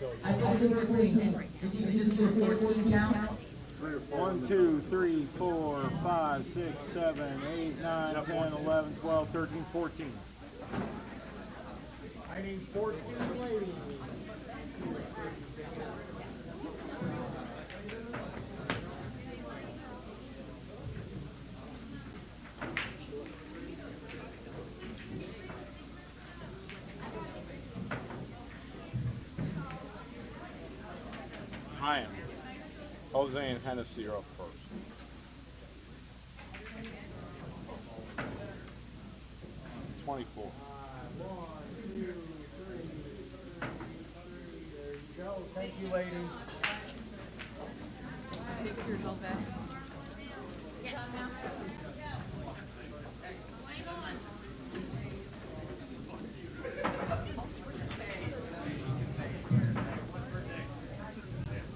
I think it's 14. If you could just do a 14 count. 1, 2, 3, 4, 5, 6, 7, 8, 9, 10, 11, 12, 13, 14. I need 14 ladies. I am. Jose and Hennessy are up first. $24. 1, 2, 3, 3, 3, there you go. Thank you, ladies. Fix your help back. Yes.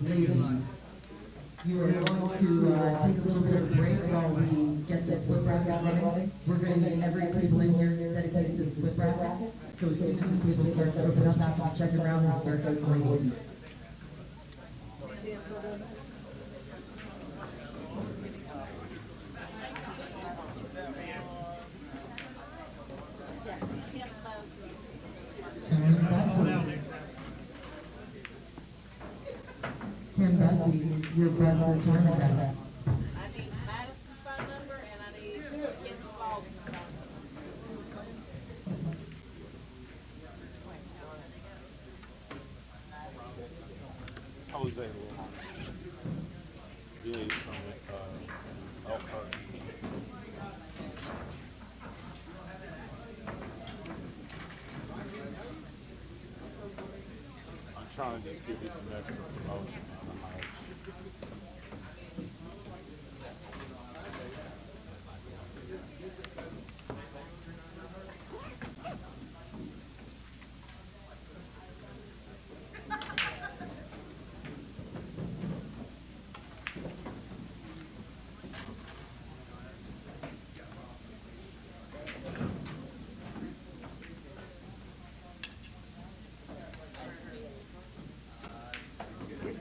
Ladies, you are going to take a little bit of a break while we get the split bracket running. We're going to get every table in here dedicated to the split bracket. So as soon as the table starts to open up after the second round, we'll start taking ladies. Tim Busby, your best of the tournament test. I need Madison's phone number and I need Kim Spalding's phone number. Jose Lujan. Yeah, he's from Elkhart. I'm trying to just give you some extra promotion on the house.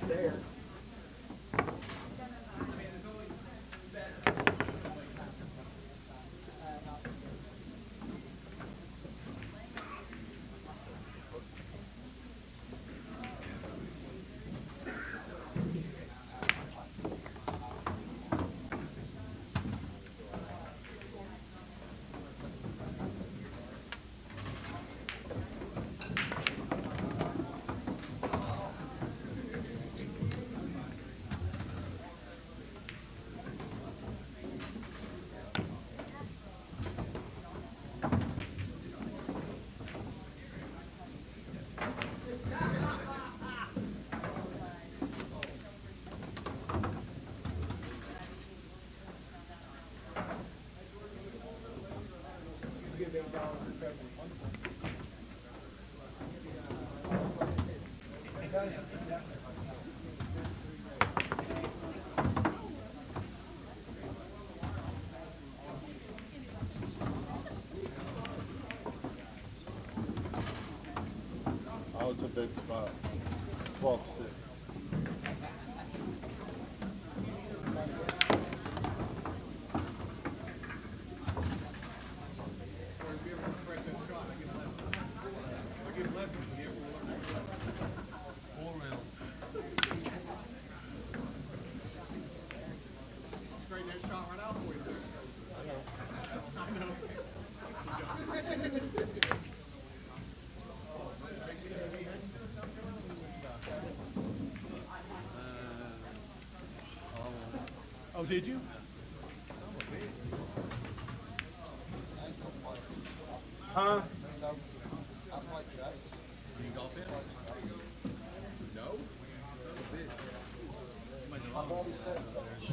There. Oh, it's a big spot. 12-6. Oh, did you? Huh? Do you golf it? No?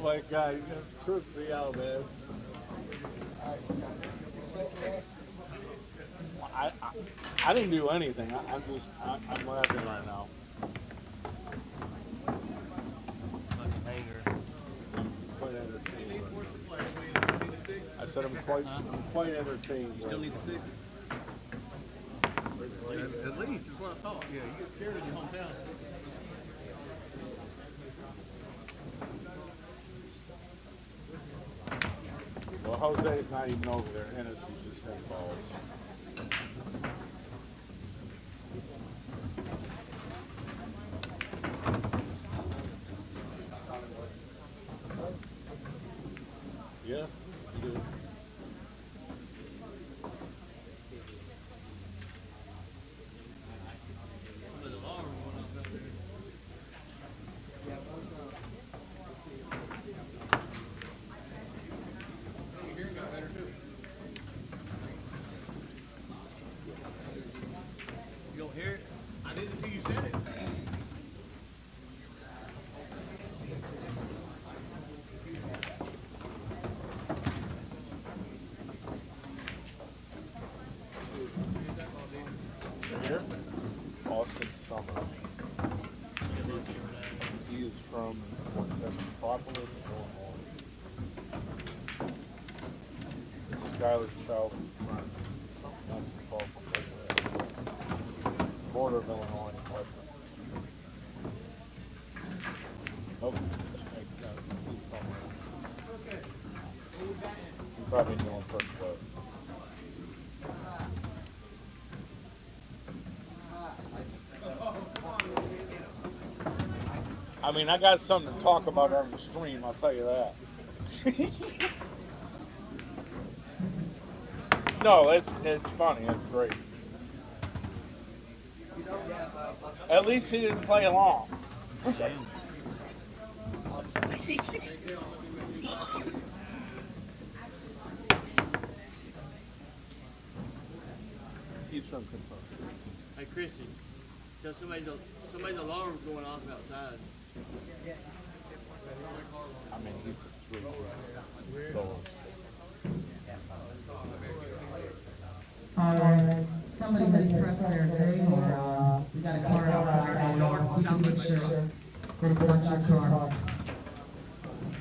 Like, you got truth be out, man. I didn't do anything. I'm laughing right now. Quite entertained. I said I'm quite entertained. You still need the 6? At least is what I thought. Yeah, you get scared in your hometown. Jose's not even over there. Hennessy just had balls. Yeah, you do. You don't hear it? I did until you said it. Here? Austin Summers. He is from, what's that, Metropolis, Illinois. Skylar's child friend. Not too far from there. Border of Illinois and Western. Oh, he's from there. You probably knew him pretty well. I mean, I got something to talk about on the stream, I'll tell you that. No, it's funny, it's great. At least he didn't play along. He's from Kentucky. Hey, Chrissy, tell somebody's alarm's going off outside. I mean, he's a sweet goal. Somebody mispressed their thing, or we got a car outside, and we can make sure that it's not your car.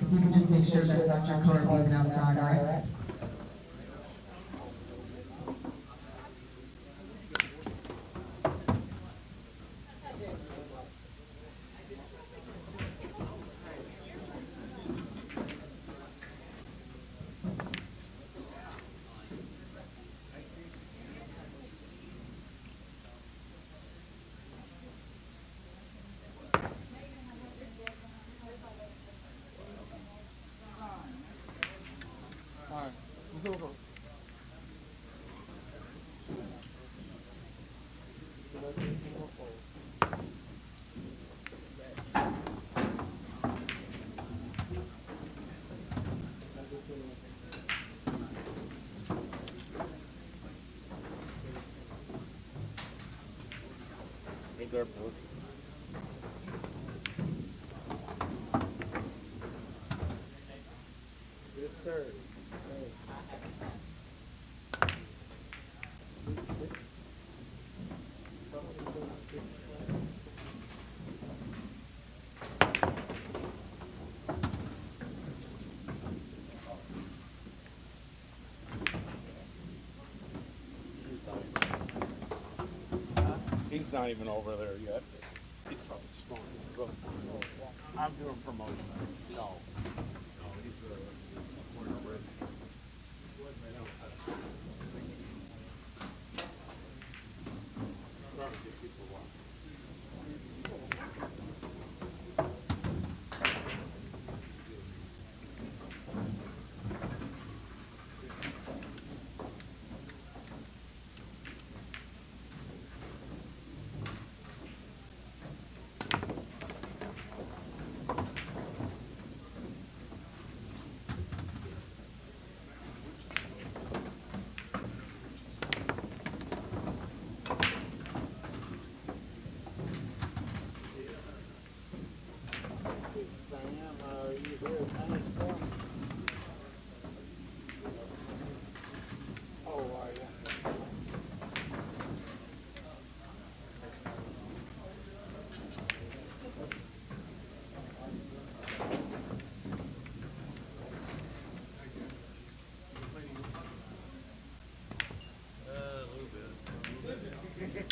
If you can just make sure that's not your car beeping outside, all right? Ain't there, bro? Yes, sir. Six. He's not even over there yet. He's probably smart. I'm doing promotion. No. No, he's a corner red. Trying to get people watching. Okay.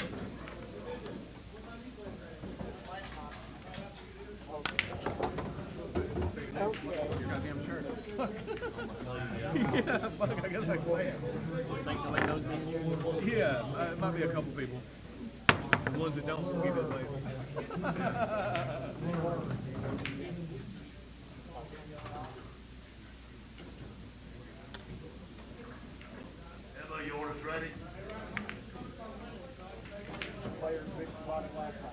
Yeah, fuck, I guess I can say it. Think somebody knows me? Yeah, it might be a couple people. The ones that don't will give it later. Emma, your order's ready. Players big spot last time.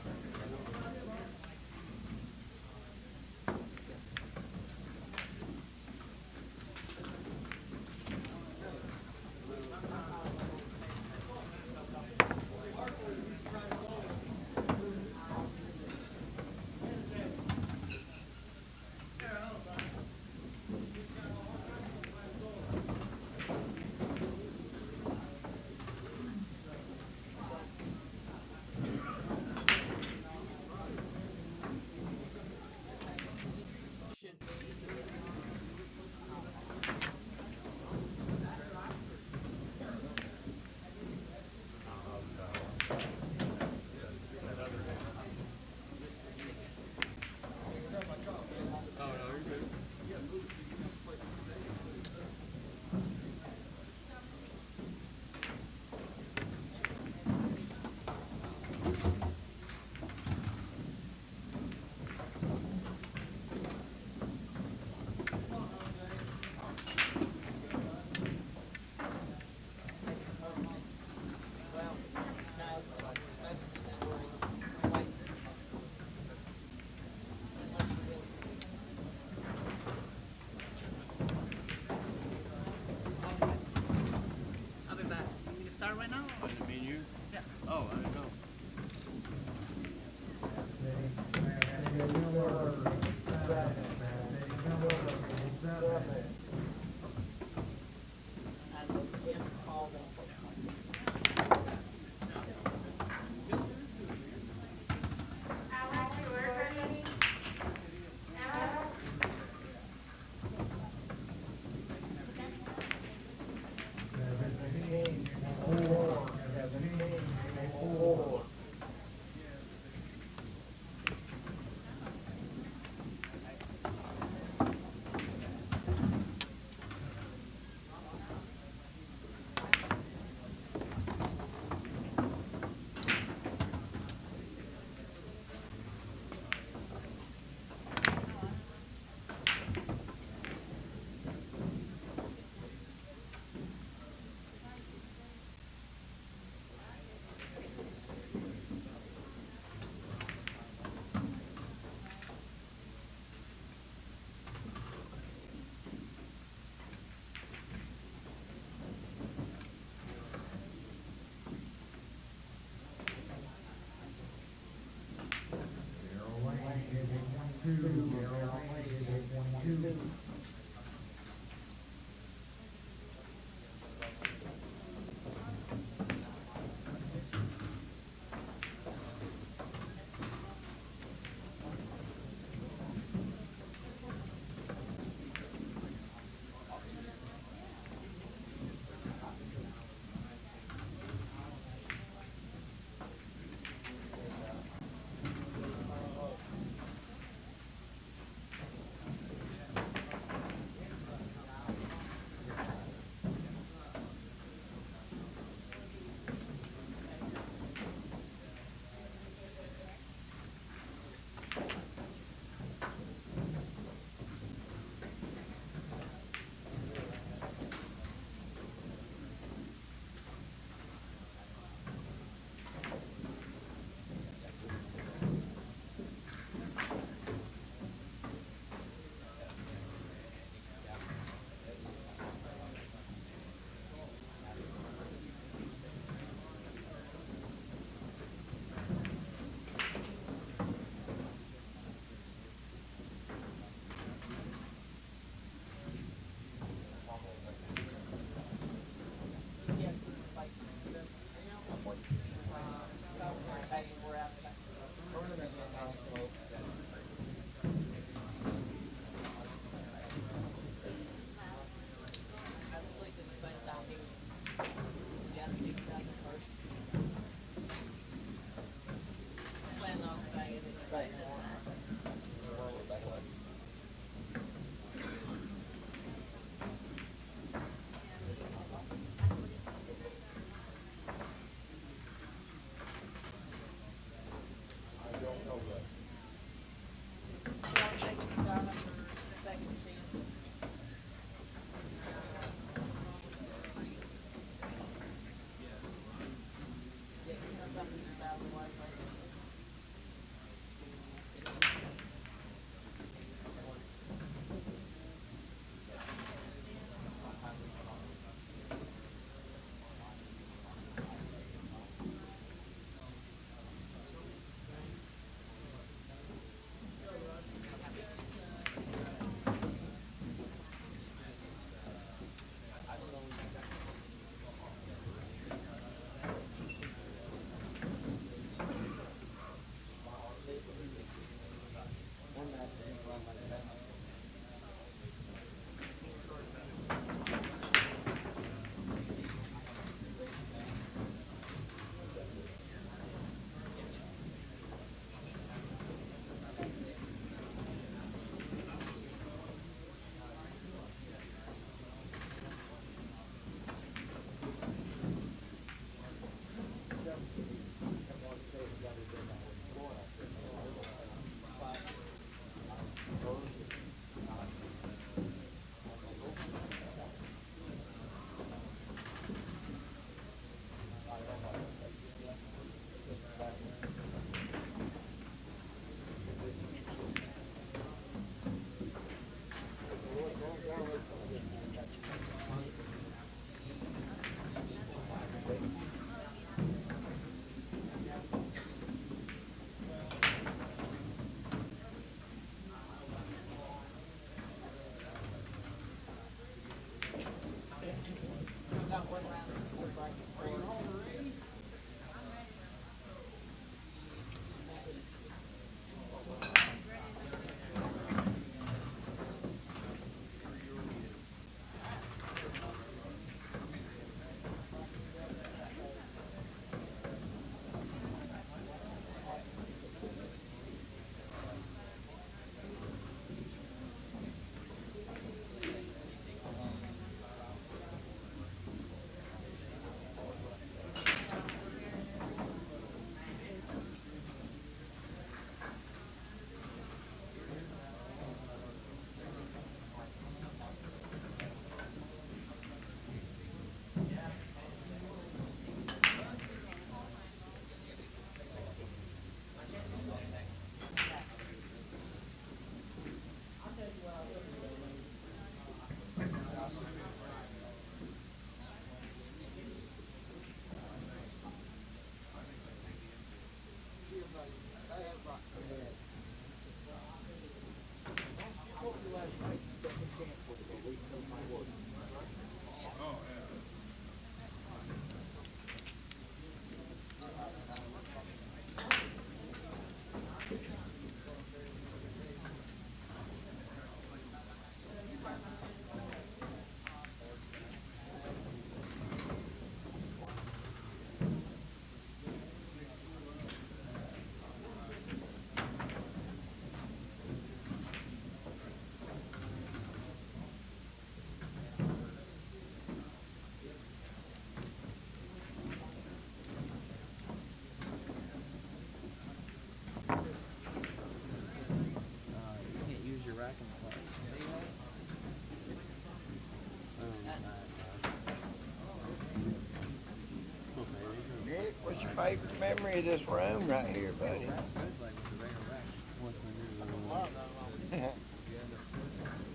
great memory of this room right here, buddy.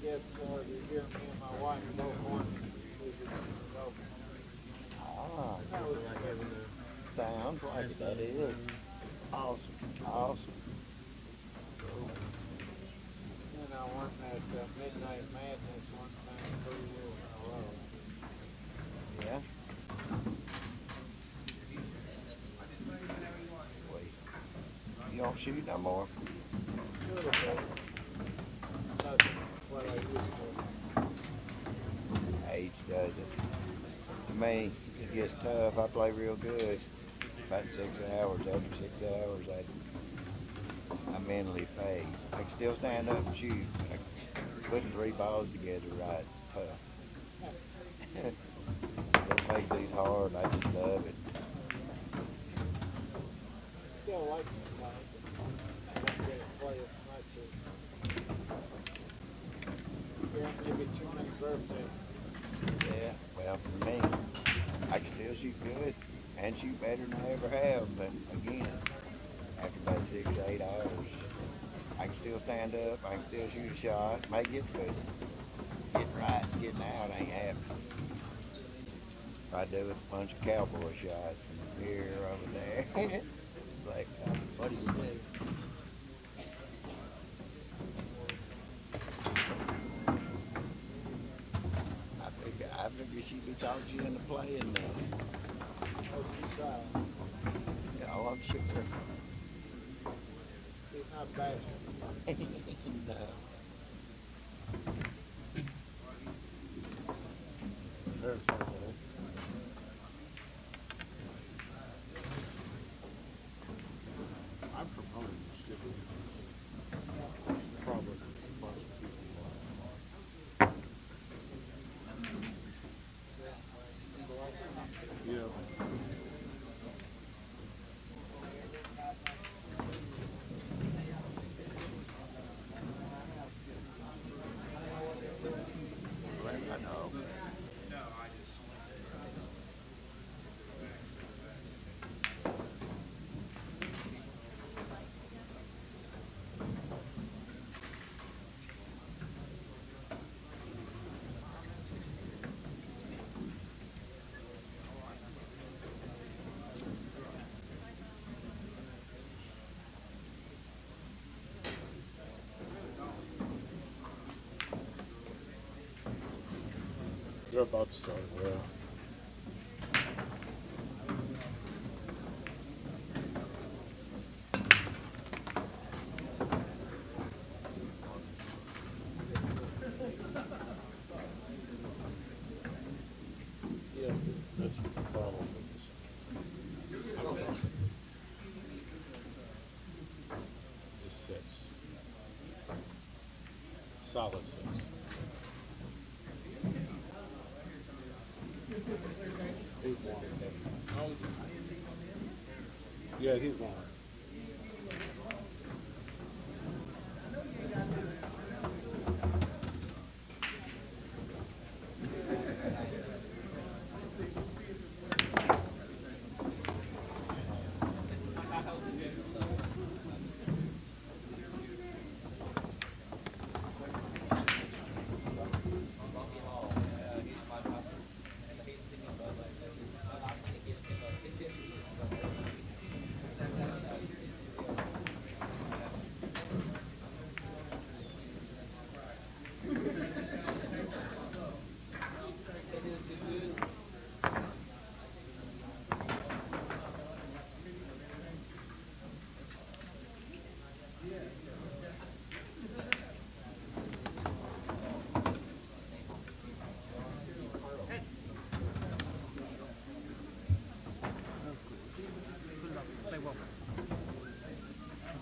Yes, you hear me and my wife both want Ah, sounds like it, that is. Awesome, awesome. And I went at Midnight Madness one time 3 years in a row. Yeah. Wait. You don't shoot no more? Little bit. Nothing what I used to. Age does it. To me, it gets tough. I play real good. About 6 hours. After 6 hours, I mentally fade. I can still stand up and shoot. Putting 3 balls together right is tough. It makes these hard. I just love it. Still like to play. I don't get to play as much as. Maybe 20th birthday. Yeah, well, for me, I can still shoot good and shoot better than I ever have. But again, after about 6 to 8 hours, I can still stand up. I can still shoot a shot. May get good. Getting right and getting out ain't happening. If I do, it's a bunch of cowboy shots from here over there. Like, what do you do? I figure she'd be talking you into playing now. Oh, she's trying. Yeah, oh, I'm sure. She's not bashful. No. There's something. I'm promoting this shit. Probably a bunch of people. Yeah. I know. They're about to start, yeah. Yeah, that's the problem with this. I don't know. It's a 6. Solid 6. He's won. Yeah, he's won.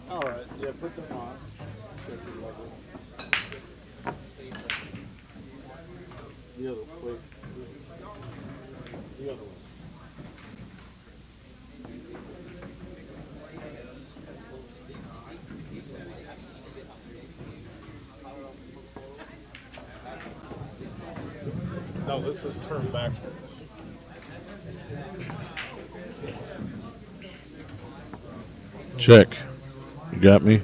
All right, yeah, put them on. The other, wait. The other one. No, this was turned backwards. Check. You got me?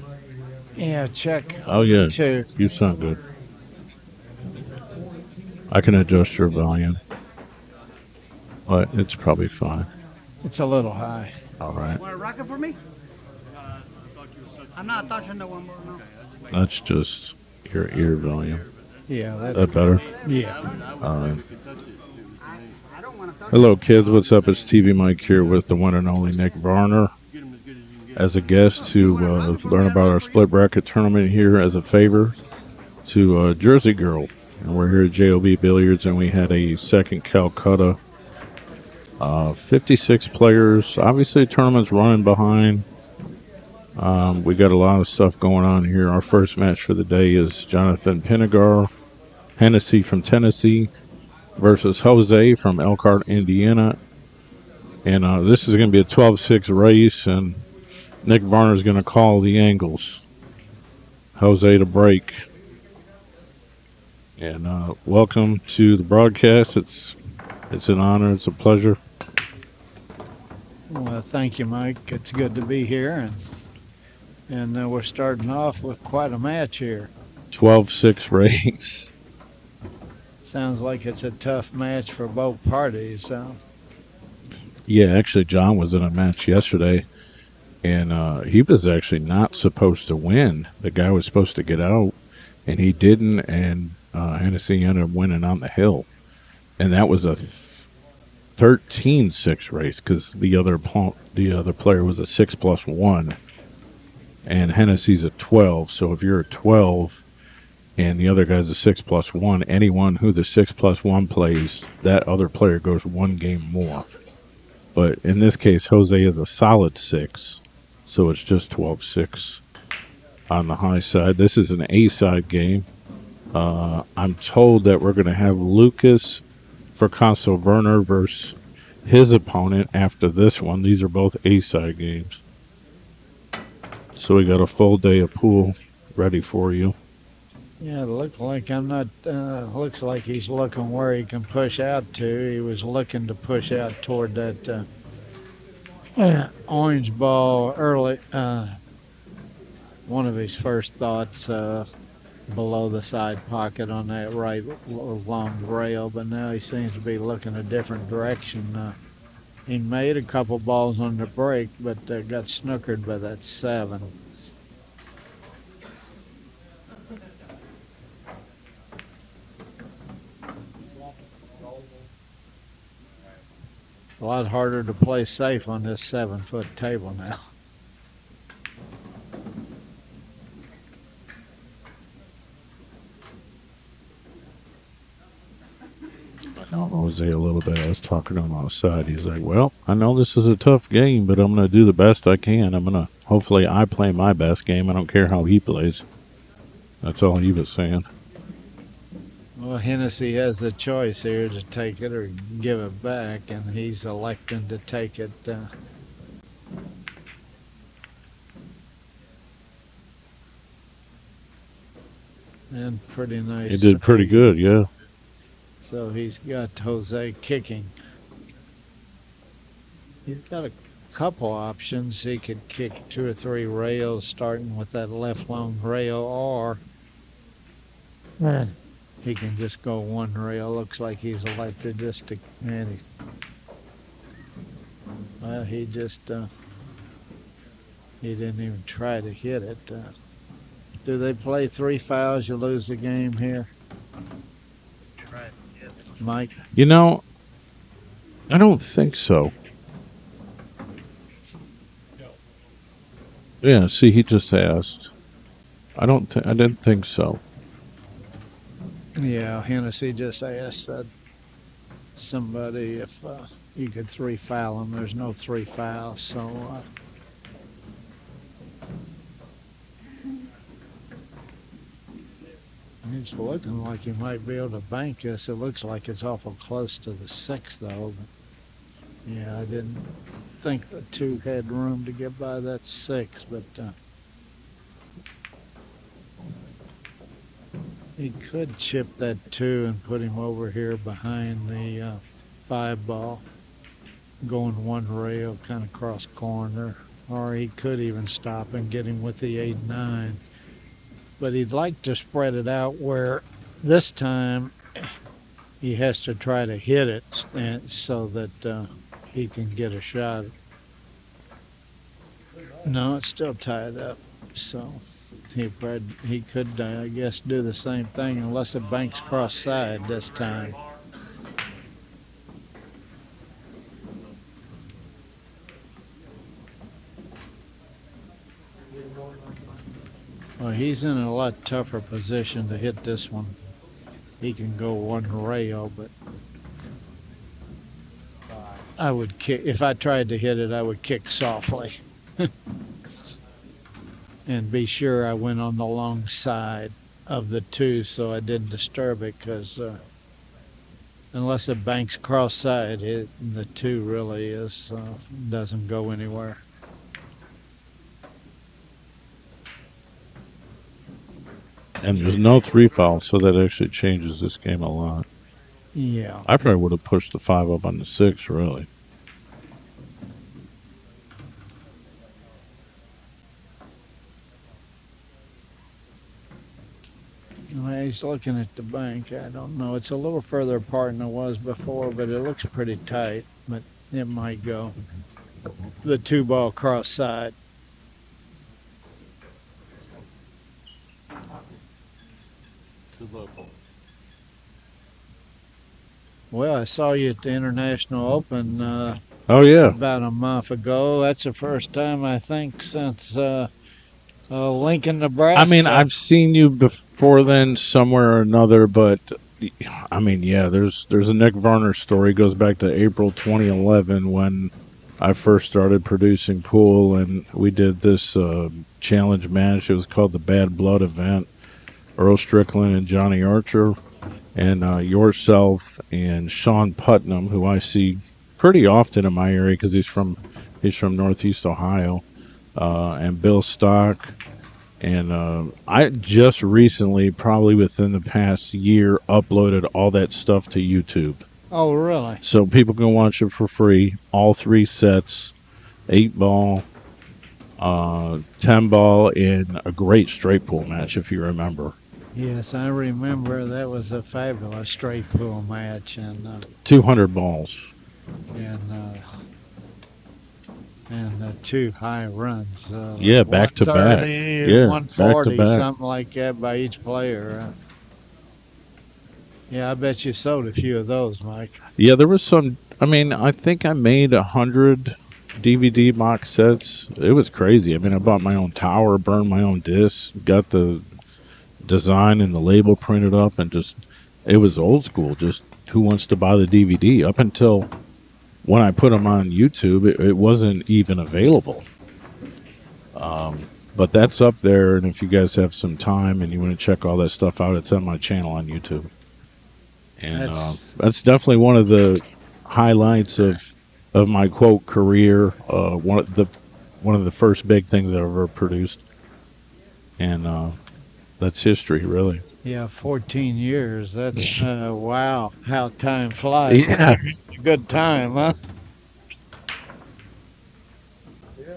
Yeah, check. Oh, yeah. 2. You sound good. I can adjust your volume, but it's probably fine. It's a little high. All right. Want to rock it for me? I'm not touching the one more. No. That's just your ear volume. Yeah, that's That better? Yeah. All right. I don't want to touch Hello, kids. What's up? It's TV Mike here with the one and only Nick Varner as a guest to learn about our split bracket tournament here as a favor to Jersey Girl. And we're here at JOB Billiards, and we had a second Calcutta. 56 players. Obviously, the tournament's running behind. We got a lot of stuff going on here. Our first match for the day is Jonathan Pinegar, Hennessy from Tennessee, versus Jose from Elkhart, Indiana. And this is going to be a 12-6 race, and Nick Varner is going to call the angles. Jose to break. And welcome to the broadcast. It's an honor. It's a pleasure. Well, thank you, Mike. It's good to be here, and we're starting off with quite a match here. 12-6 race. Sounds like it's a tough match for both parties. Yeah, actually, John was in a match yesterday, and he was actually not supposed to win. The guy was supposed to get out, and he didn't, and Hennessy ended up winning on the hill. And that was a 13-6 race because the other player was a 6+1, and Hennessy's a 12. So if you're a 12 and the other guy's a 6+1, anyone who the 6+1 plays, that other player goes one game more. But in this case, Jose is a solid 6, so it's just 12-6 on the high side. This is an A-side game. I'm told that we're going to have Lucas Fracasso-verner versus his opponent after this one. These are both A-side games. So we got a full day of pool ready for you. Yeah, it looks like looks like he's looking where he can push out to. He was looking to push out toward that orange ball early. One of his first thoughts below the side pocket on that right long rail, but now he seems to be looking a different direction. He made a couple balls on the break, but got snookered by that 7. A lot harder to play safe on this 7-foot table now. Jose a little bit. I was talking to him on the side. He's like, well, I know this is a tough game, but I'm going to do the best I can. Hopefully I play my best game. I don't care how he plays. That's all he was saying. Well, Hennessy has the choice here to take it or give it back, and he's electing to take it. And pretty nice. He did pretty good, yeah. So he's got Jose kicking. He's got a couple options. He could kick 2 or 3 rails, starting with that left long rail, or he can just go 1 rail. Looks like he's elected just to. Well, he just he didn't even try to hit it. Do they play 3 fouls? You lose the game here. Mike? You know, I don't think so. Yeah, see, he just asked. I didn't think so. Yeah, Hennessy just asked somebody if you could 3 foul him. There's no 3 fouls, so he's looking like he might be able to bank this. It looks like it's awful close to the 6, though. But yeah, I didn't think the 2 had room to get by that 6, but he could chip that 2 and put him over here behind the 5 ball, going 1 rail, kind of cross corner, or he could even stop and get him with the 8-9. But he'd like to spread it out where this time he has to try to hit it so that he can get a shot. No, it's still tied up. So he could, I guess, do the same thing unless it banks cross side this time. Well, he's in a lot tougher position to hit this one. He can go one rail, but I would kick. If I tried to hit it, I would kick softly. And be sure I went on the long side of the 2 so I didn't disturb it, because unless it banks cross side, the 2 really doesn't go anywhere. And there's no 3 fouls, so that actually changes this game a lot. Yeah. I probably would have pushed the 5 up on the 6, really. Well, he's looking at the bank. I don't know. It's a little further apart than it was before, but it looks pretty tight. But it might go. The 2-ball cross side. Too local. Well, I saw you at the International Open Oh, yeah. about a month ago. That's the first time, I think, since Lincoln, Nebraska. I mean, I've seen you before then somewhere or another, but I mean, yeah, there's a Nick Varner story. It goes back to April 2011 when I first started producing pool, and we did this challenge match. It was called the Bad Blood event. Earl Strickland and Johnny Archer, and yourself and Sean Putnam, who I see pretty often in my area because he's from Northeast Ohio, and Bill Stock. And I just recently, probably within the past year, uploaded all that stuff to YouTube. Oh, really? So people can watch it for free. All 3 sets, 8-ball, 10-ball, and a great straight pool match, if you remember. Yes, I remember. That was a fabulous straight pool match, and 200 balls. And 2 high runs. Yeah, back to back. Yeah, 140, back to back. something like that by each player. Yeah, I bet you sold a few of those, Mike. Yeah, there was some. I mean, I think I made 100 DVD box sets. It was crazy. I mean, I bought my own tower, burned my own discs, got the design and the label printed up, and just, it was old school. Just who wants to buy the DVD? Up until when I put them on YouTube, it wasn't even available. But that's up there, and if you guys have some time and you want to check all that stuff out, it's on my channel on YouTube. And that's definitely one of the highlights of my quote career. One of the first big things I ever produced, and that's history, really. Yeah, 14 years. That's wow, how time flies. Yeah. Good time, huh? Yeah.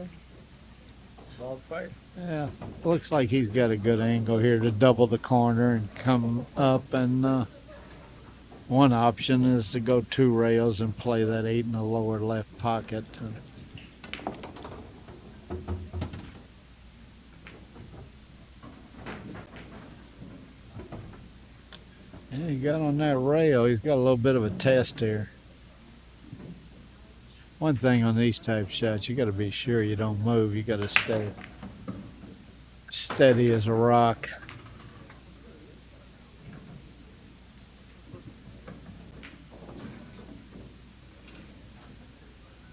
Ball fight. Yeah, looks like he's got a good angle here to double the corner and come up. And one option is to go 2 rails and play that 8 in the lower left pocket. Yeah, he got on that rail. He's got a little bit of a test here. One thing on these type shots, you got to be sure you don't move. You got to stay steady as a rock.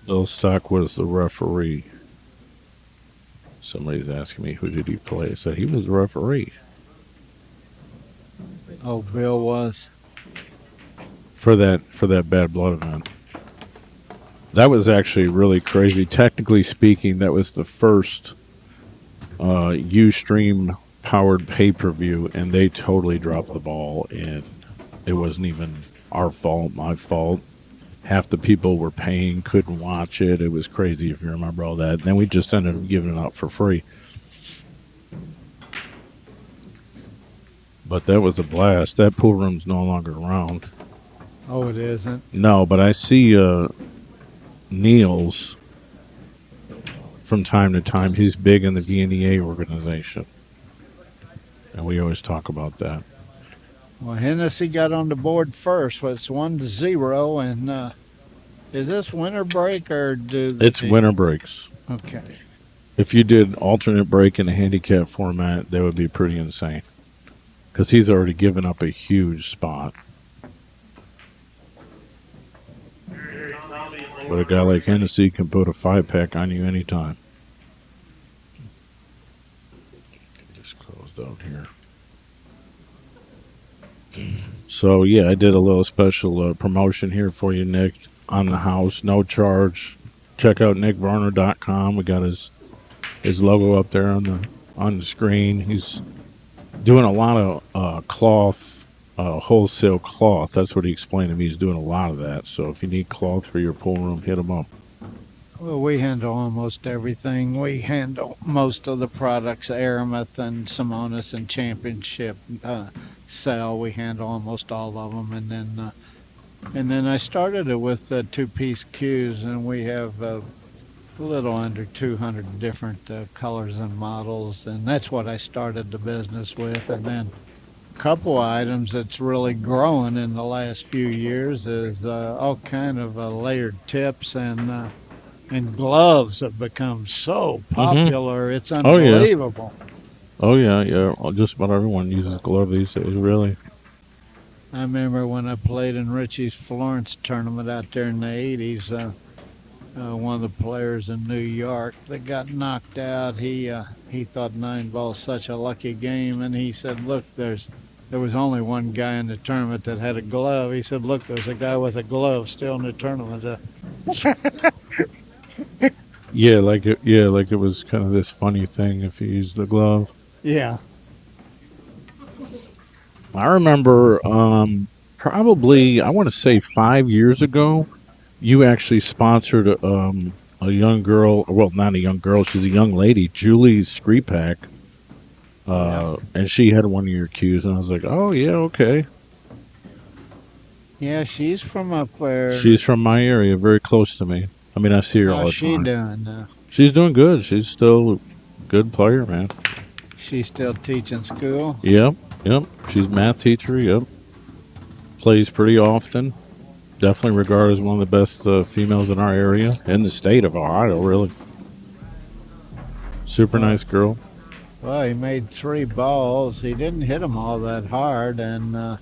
Bill Stock was the referee. Somebody's asking me, who did he play? I said he was the referee. Oh, Bill was. For that Bad Blood event. That was actually really crazy. Technically speaking, that was the first Ustream powered pay-per-view, and they totally dropped the ball, and it wasn't even our fault, my fault. half the people were paying, couldn't watch it. It was crazy, if you remember all that. And then we just ended up giving it out for free. But that was a blast. That pool room's no longer around. Oh, it isn't? No, but I see Niels from time to time. He's big in the VNEA organization. And we always talk about that. Well, Hennessy got on the board first. Well, it's 1-0, and is this winter break or do It's winter breaks. Okay. If you did alternate break in a handicap format, that would be pretty insane. Because he's already given up a huge spot. But a guy like Hennessy can put a 5-pack on you anytime. Just closed out here. So, yeah, I did a little special promotion here for you, Nick, on the house. No charge. Check out nickvarner.com. We got his logo up there on the screen. He's doing a lot of cloth, wholesale cloth. That's what he explained to me. He's doing a lot of that. So if you need cloth for your pool room, hit him up. Well, we handle almost everything. We handle most of the products, Aramuth and Simonis and Championship sell. We handle almost all of them. And then I started it with two-piece cues, and we have a little under 200 different colors and models, and that's what I started the business with. And then a couple items that's really growing in the last few years is all kind of layered tips and gloves have become so popular. It's unbelievable. Oh yeah. Well, just about everyone uses glove these days, really. I remember when I played in Richie's Florence tournament out there in the 80s, one of the players in New York that got knocked out, he thought 9-ball's such a lucky game, and he said, look, there was only one guy in the tournament that had a glove. He said, look, there's a guy with a glove still in the tournament. Like it was kind of this funny thing if you used the glove. Yeah. I remember probably, I want to say 5 years ago, you actually sponsored a young girl, well, not a young girl, she's a young lady, Julie Skripak, and she had one of your cues, and I was like, oh, yeah, okay. Yeah, she's from up where. She's from my area, very close to me. I mean, I see her all the How's she time. doing now? She's doing good. She's still a good player, man. She's still teaching school? Yep. She's a math teacher, yep. Plays pretty often. Definitely regarded as one of the best females in our area, in the state of Ohio, really. Super nice girl. Well, he made 3 balls. He didn't hit them all that hard, and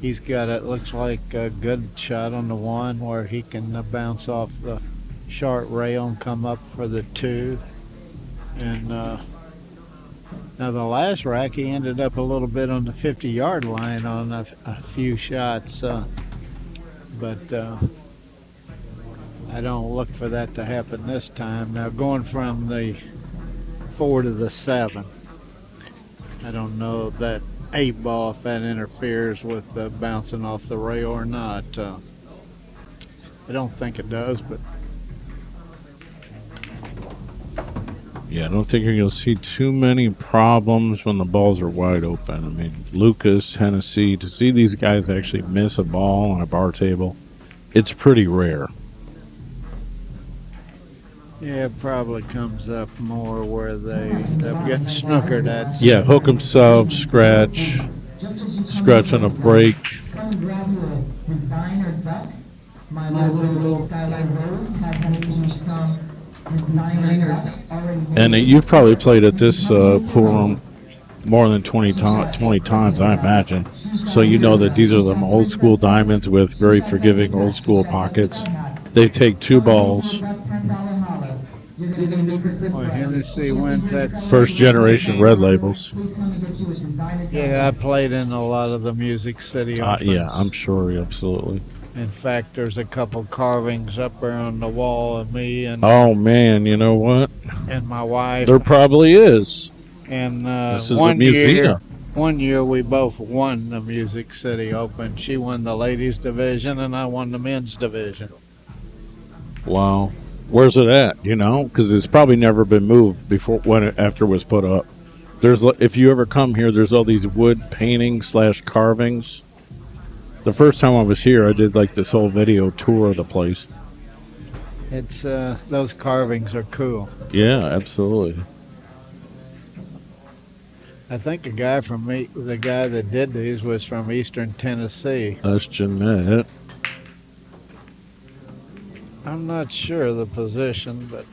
he's got, it looks like, a good shot on the 1 where he can bounce off the short rail and come up for the 2. And now the last rack, he ended up a little bit on the 50-yard line on a few shots. But I don't look for that to happen this time. Now going from the 4 to the 7, I don't know if that 8 ball, if that interferes with bouncing off the rail or not. I don't think it does, but Yeah, I don't think you're going to see too many problems when the balls are wide open. I mean, Lucas, Hennessy, to see these guys actually miss a ball on a bar table, it's pretty rare. yeah, it probably comes up more where they're getting snookered at. Yeah, hook himself, scratch on a break. Come grab you a designer duck. My little Skyline Rose has made you some designer ducks already made. And you've probably played at this pool room more than 20 times, I imagine. So you know that these are them old school diamonds with very forgiving old school pockets. They take 2 balls. Boy, Hennessy wins that. First generation red labels. Yeah, I played in a lot of the Music City Opens. Yeah, I'm sure, absolutely. In fact, there's a couple carvings up there on the wall of me and Oh man, you know what? and my wife. There probably is. And This is a one museum. year, One year we both won the Music City Open. She won the ladies division and I won the men's division. Wow. Where's it at? You know, because it's probably never been moved before after it was put up. If you ever come here, there's all these wood paintings / carvings. The first time I was here, I did like this whole video tour of the place. It's those carvings are cool. Yeah, absolutely. I think the guy that did these was from Eastern Tennessee. That's Jeanette. I'm not sure of the position, but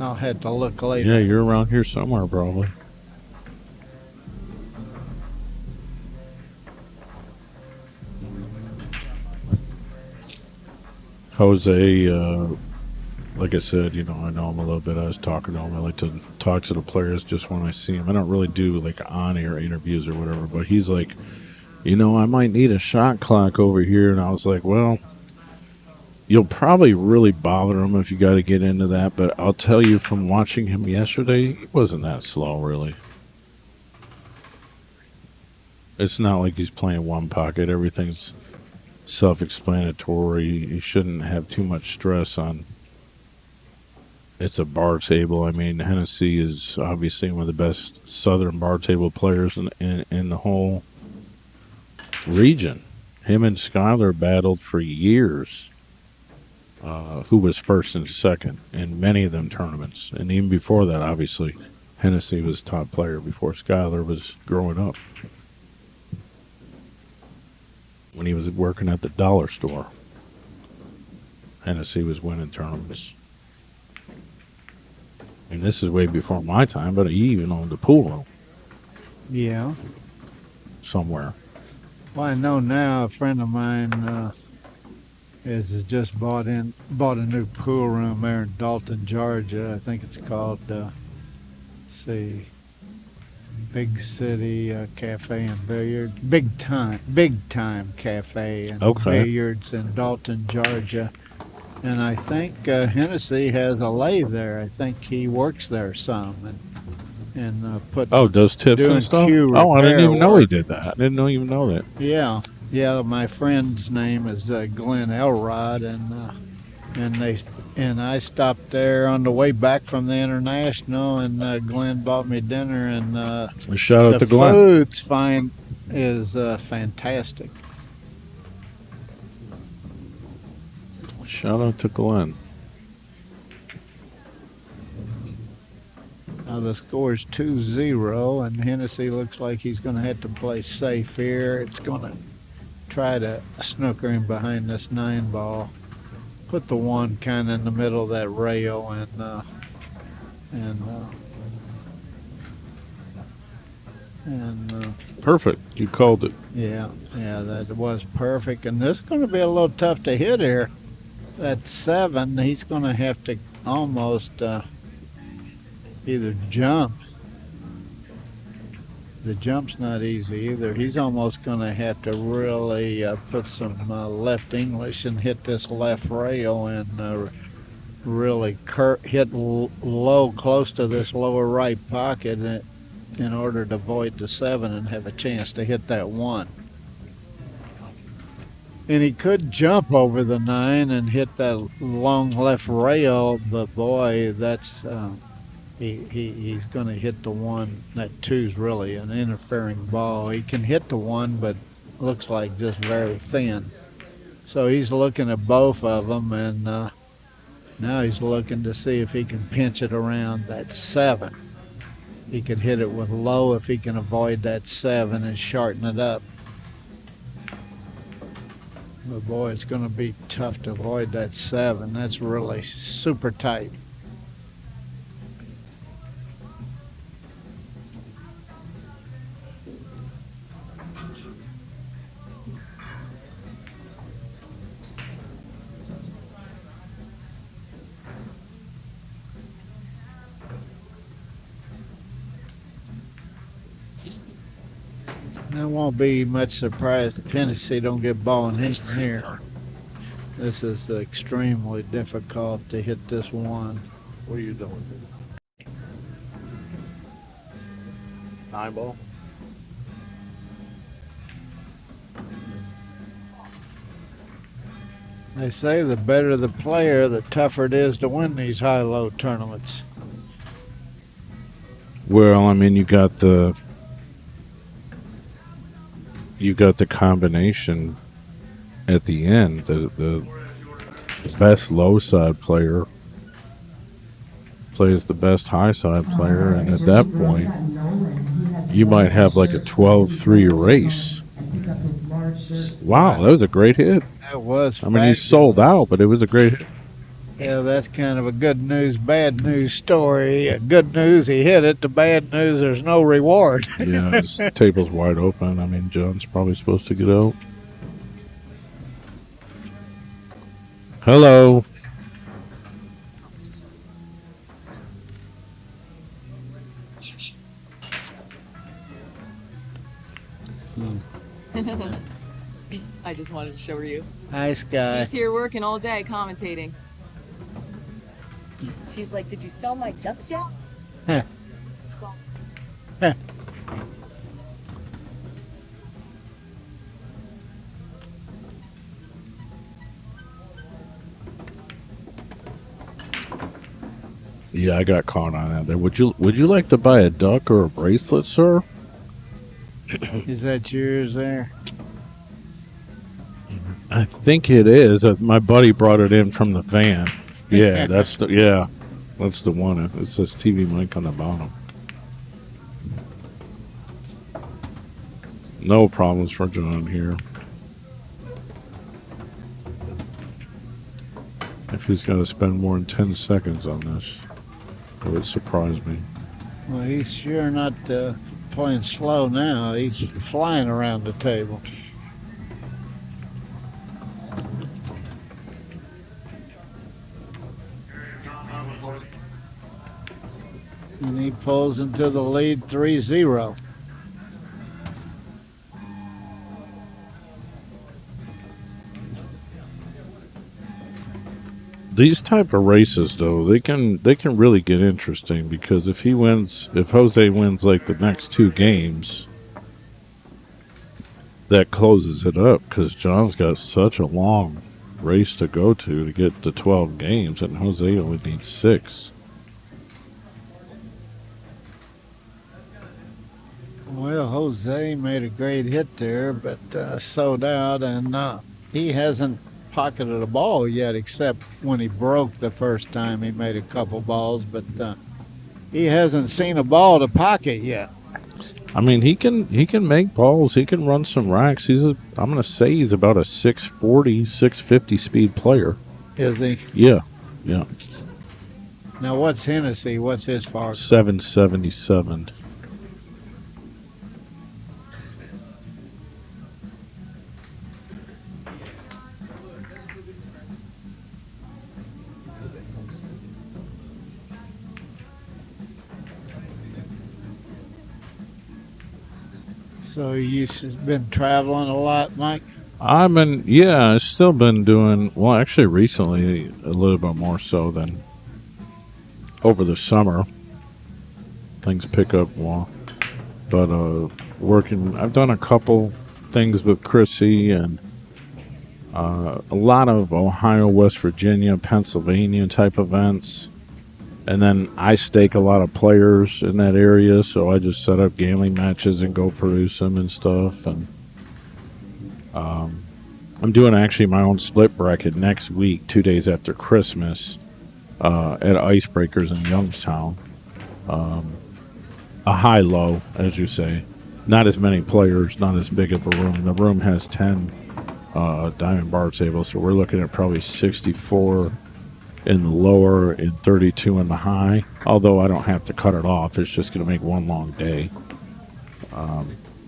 I'll have to look later. Yeah, you're around here somewhere probably. Jose, like I said, you know, I know him a little bit. I was talking to him. I like to talk to the players just when I see him. I don't really do like on-air interviews or whatever, but he's like, you know, I might need a shot clock over here. And I was like, well, you'll probably really bother him if you got to get into that. But I'll tell you from watching him yesterday, he wasn't that slow, really. It's not like he's playing one pocket. Everything's self-explanatory. You shouldn't have too much stress on. It's a bar table. I mean, Hennessy is obviously one of the best southern bar table players in the whole region. Him and Skyler battled for years. Who was first and second in many of them tournaments. And even before that, obviously, Hennessy was top player before Skyler was growing up. When he was working at the dollar store, Hennessy was winning tournaments. And this is way before my time, but he even owned a pool room. Yeah. Somewhere. Well, I know now a friend of mine has just bought a new pool room there in Dalton, Georgia. I think it's called, Big City Cafe and Billiards. Big time cafe and billiards in Dalton, Georgia. And I think Hennessy has a lathe there. I think he works there some and does tips and stuff? Oh, I didn't even know he did that. I didn't even know that. Yeah. Yeah, my friend's name is Glenn Elrod, and I stopped there on the way back from the International, and Glenn bought me dinner, and shout out to Glenn. The food is fantastic. Shout out to Glenn. Now the score is 2-0, and Hennessy looks like he's going to have to play safe here. It's going to try to snooker him behind this 9 ball. Put the 1 kind of in the middle of that rail and perfect. You called it. Yeah, that was perfect. And this is going to be a little tough to hit here. That 7, he's going to have to almost either jump. The jump's not easy either. He's almost going to have to really put some left English and hit this left rail and really hit low close to this lower right pocket in order to avoid the 7 and have a chance to hit that 1. And he could jump over the 9 and hit that long left rail, but boy, that's he's going to hit the 1. That 2's really an interfering ball. He can hit the 1, but looks like just very thin. So he's looking at both of them, and now he's looking to see if he can pinch it around that 7. He could hit it with low if he can avoid that 7 and shorten it up. But boy, it's going to be tough to avoid that 7. That's really super tight. I won't be much surprised if Hennessy don't get ball in here. This is extremely difficult to hit this 1. What are you doing? 9 ball? They say the better the player, the tougher it is to win these high-low tournaments. Well, I mean, you got the combination at the end. The best low side player plays the best high side player, and at that point, you might have like a 12-3 race. Wow, that was a great hit. That was I mean, he sold out, but it was a great hit. Yeah, that's kind of a good news, bad news story. Good news, he hit it. The bad news, there's no reward. Yeah, his table's wide open. I mean, John's probably supposed to get out. Hello. I just wanted to show you. Nice guy. He's here working all day commentating. She's like, did you sell my ducks yet? Huh. Yeah, I got caught on that there. Would you like to buy a duck or a bracelet, sir? Is that yours there? I think it is. My buddy brought it in from the van. Yeah, that's the one. It says TV mic on the bottom. No problems for John here. If he's got to spend more than 10 seconds on this, it would surprise me. Well, he's sure not playing slow now. He's flying around the table. And he pulls into the lead 3-0. These type of races, though, they can really get interesting because if Jose wins like the next 2 games, that closes it up because John's got such a long race to go to get to 12 games, and Jose only needs 6. Well, Jose made a great hit there, but sold out, and he hasn't pocketed a ball yet, except when he broke the first time he made a couple balls, but he hasn't seen a ball to pocket yet. I mean, he can make balls. He can run some racks. I'm going to say he's about a 640, 650 speed player. Is he? Yeah. Now, what's Hennessy? What's his far? 777. So you've been traveling a lot, Mike? I've still been doing, well, actually recently a little bit more so than over the summer. Things pick up more. But I've done a couple things with Chrissy and a lot of Ohio, West Virginia, Pennsylvania type events. And then I stake a lot of players in that area, so I just set up gambling matches and go produce them and stuff. And I'm doing actually my own split bracket next week, 2 days after Christmas, at Icebreakers in Youngstown. A high-low, as you say. Not as many players, not as big of a room. The room has 10 diamond bar tables, so we're looking at probably 64 in the lower and 32 in the high, although I don't have to cut it off. It's just going to make one long day.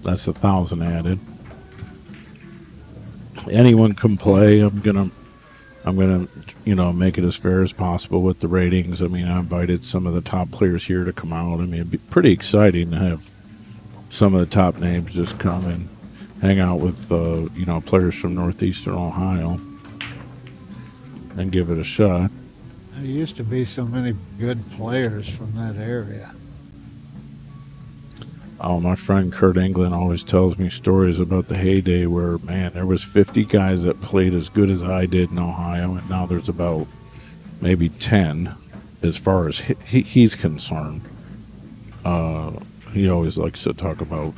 That's 1,000 added. Anyone can play. I'm gonna make it as fair as possible with the ratings. I mean, I invited some of the top players here to come out. I mean, it'd be pretty exciting to have some of the top names just come and hang out with players from northeastern Ohio and give it a shot. There used to be so many good players from that area. Oh, my friend Kurt England always tells me stories about the heyday where, man, there was 50 guys that played as good as I did in Ohio, and now there's about maybe 10 as far as he's concerned. Uh, he always likes to talk about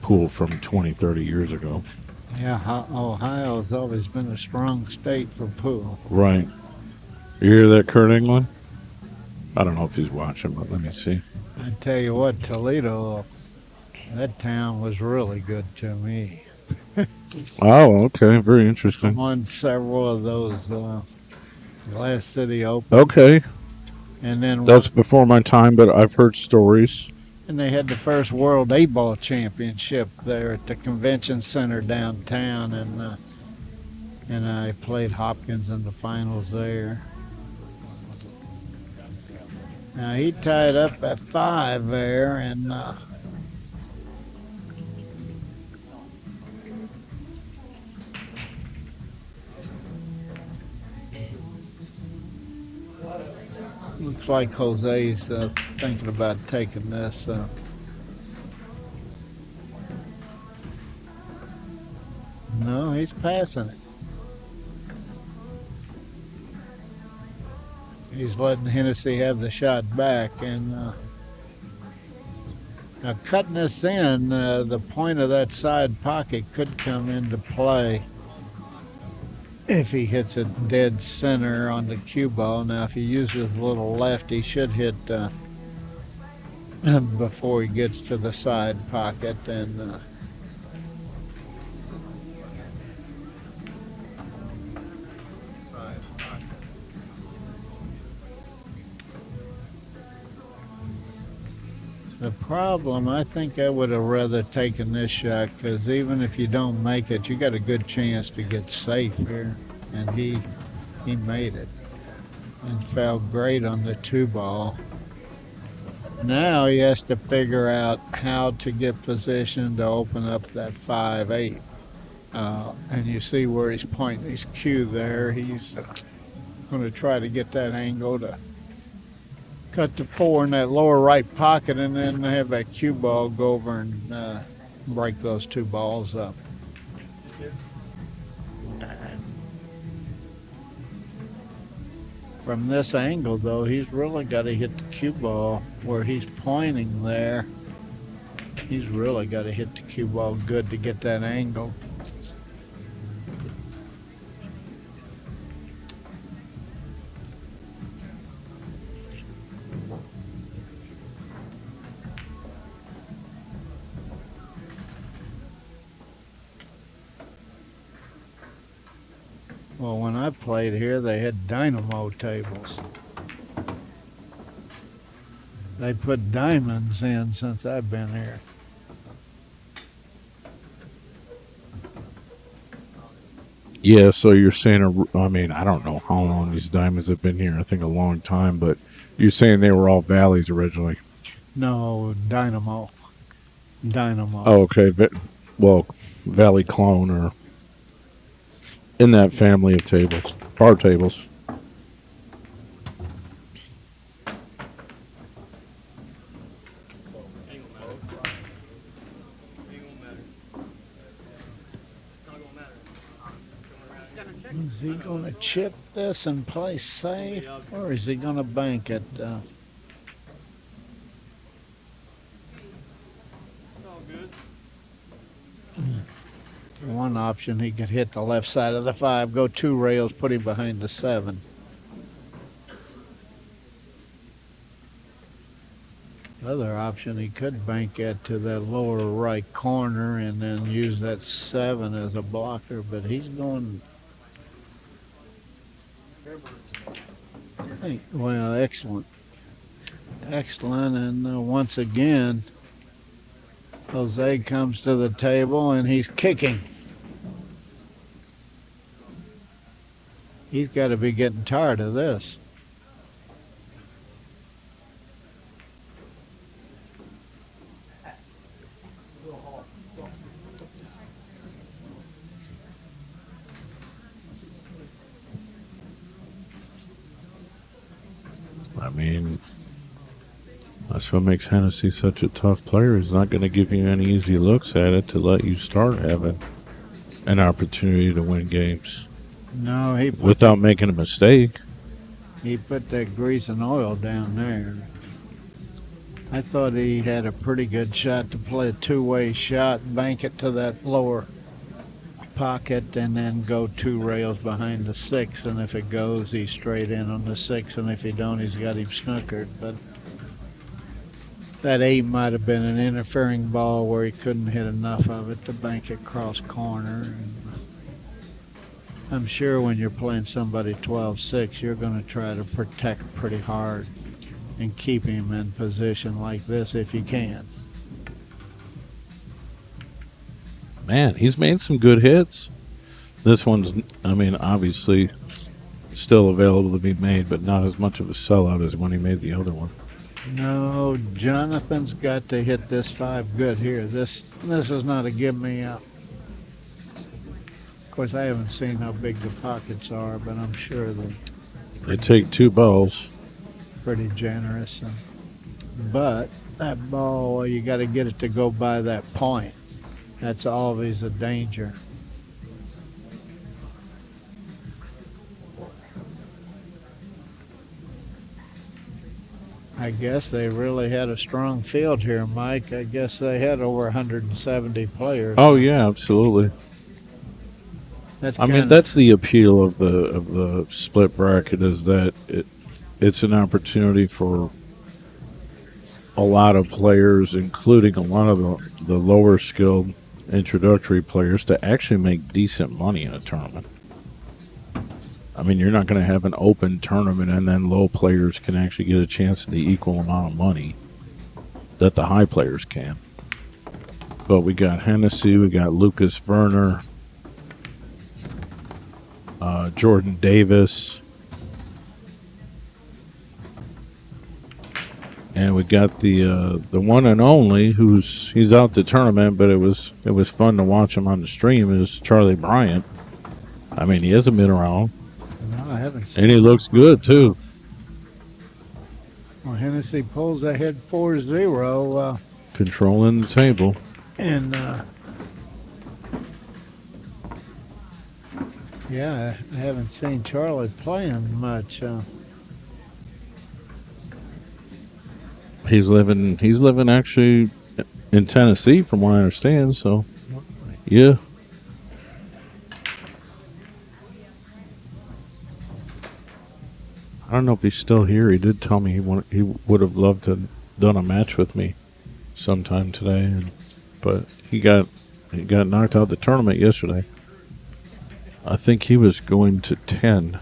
pool from 20, 30 years ago. Yeah, Ohio's always been a strong state for pool. Right. You hear that, Kurt England? I don't know if he's watching, but let me see. I tell you what, Toledo, that town was really good to me. Oh, okay. Very interesting. Won several of those Glass City Open. Okay. And then That's before my time, but I've heard stories. And they had the first World A-Ball Championship there at the Convention Center downtown, and I played Hopkins in the finals there. Now he tied up at 5 there, and looks like Jose's thinking about taking this. No, he's passing it. He's letting Hennessy have the shot back, and now cutting this in, the point of that side pocket could come into play if he hits it dead center on the cue ball. Now, if he uses a little left, he should hit before he gets to the side pocket, and the problem, I think I would have rather taken this shot, because even if you don't make it, you got a good chance to get safe here. And he made it and fell great on the 2-ball. Now he has to figure out how to get positioned to open up that 5-8. And you see where he's pointing his cue there. He's going to try to get that angle to cut the 4 in that lower right pocket, and then have that cue ball go over and break those 2 balls up. From this angle, though, he's really got to hit the cue ball where he's pointing there. He's really got to hit the cue ball good to get that angle. Well, when I played here, they had dynamo tables. They put diamonds in since I've been here. Yeah, so you're saying, I mean, I don't know how long these diamonds have been here. I think a long time, but you're saying they were all valleys originally. No, dynamo. Dynamo. Oh, okay. Well, valley clone or in that family of tables, bar tables. Is he going to chip this and play safe, or is he going to bank it? One option, he could hit the left side of the 5, go 2 rails, put him behind the 7. Other option, he could bank it to that lower right corner and then use that 7 as a blocker, but he's going... Well, excellent. Excellent, and once again, Jose comes to the table and he's kicking. He's got to be getting tired of this. That's what makes Hennessy such a tough player. He's not going to give you any easy looks at it to let you start having an opportunity to win games No, without making a mistake. he put that grease and oil down there. I thought he had a pretty good shot to play a two-way shot, bank it to that lower pocket, and then go 2 rails behind the 6. And if it goes, he's straight in on the 6. And if he don't, he's got him snookered. But that 8 might have been an interfering ball where he couldn't hit enough of it to bank it cross corner. And I'm sure when you're playing somebody 12-6, you're going to try to protect pretty hard and keep him in position like this if you can. Man, he's made some good hits. This one's, I mean, obviously still available to be made, but not as much of a sellout as when he made the other one. No, Jonathan's got to hit this 5 good here. This is not a give me up. Of course, I haven't seen how big the pockets are, but I'm sure They take 2 balls. pretty generous. But that ball, you got to get it to go by that point. That's always a danger. I guess they really had a strong field here, Mike. I guess they had over 170 players. Oh yeah, absolutely. I mean, that's the appeal of the split bracket, is that it's an opportunity for a lot of players, including a lot of the lower skilled introductory players, to actually make decent money in a tournament. I mean, you're not going to have an open tournament and then low players can actually get a chance at the equal amount of money that the high players can. But we got Hennessy, we got Lucas Varner, Jordan Davis, and we got the one and only he's out the tournament, but it was fun to watch him on the stream, is Charlie Bryant. I mean, he hasn't been around. No, I haven't seen And he looks good too. Well, Hennessy pulls ahead 4-0. Controlling the table. And yeah, I haven't seen Charlie playing much. He's living actually in Tennessee, from what I understand. So, yeah. I don't know if he's still here. He did tell me he would have loved to have done a match with me sometime today, but he got knocked out the tournament yesterday. I think he was going to 10.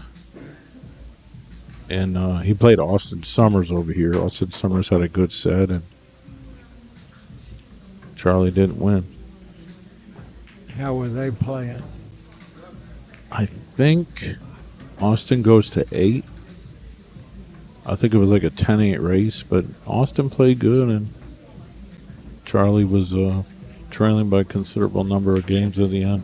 And he played Austin Summers over here. Austin Summers had a good set, and Charlie didn't win. How were they playing? I think Austin goes to 8. I think it was like a 10-8 race, but Austin played good, and Charlie was trailing by a considerable number of games at the end.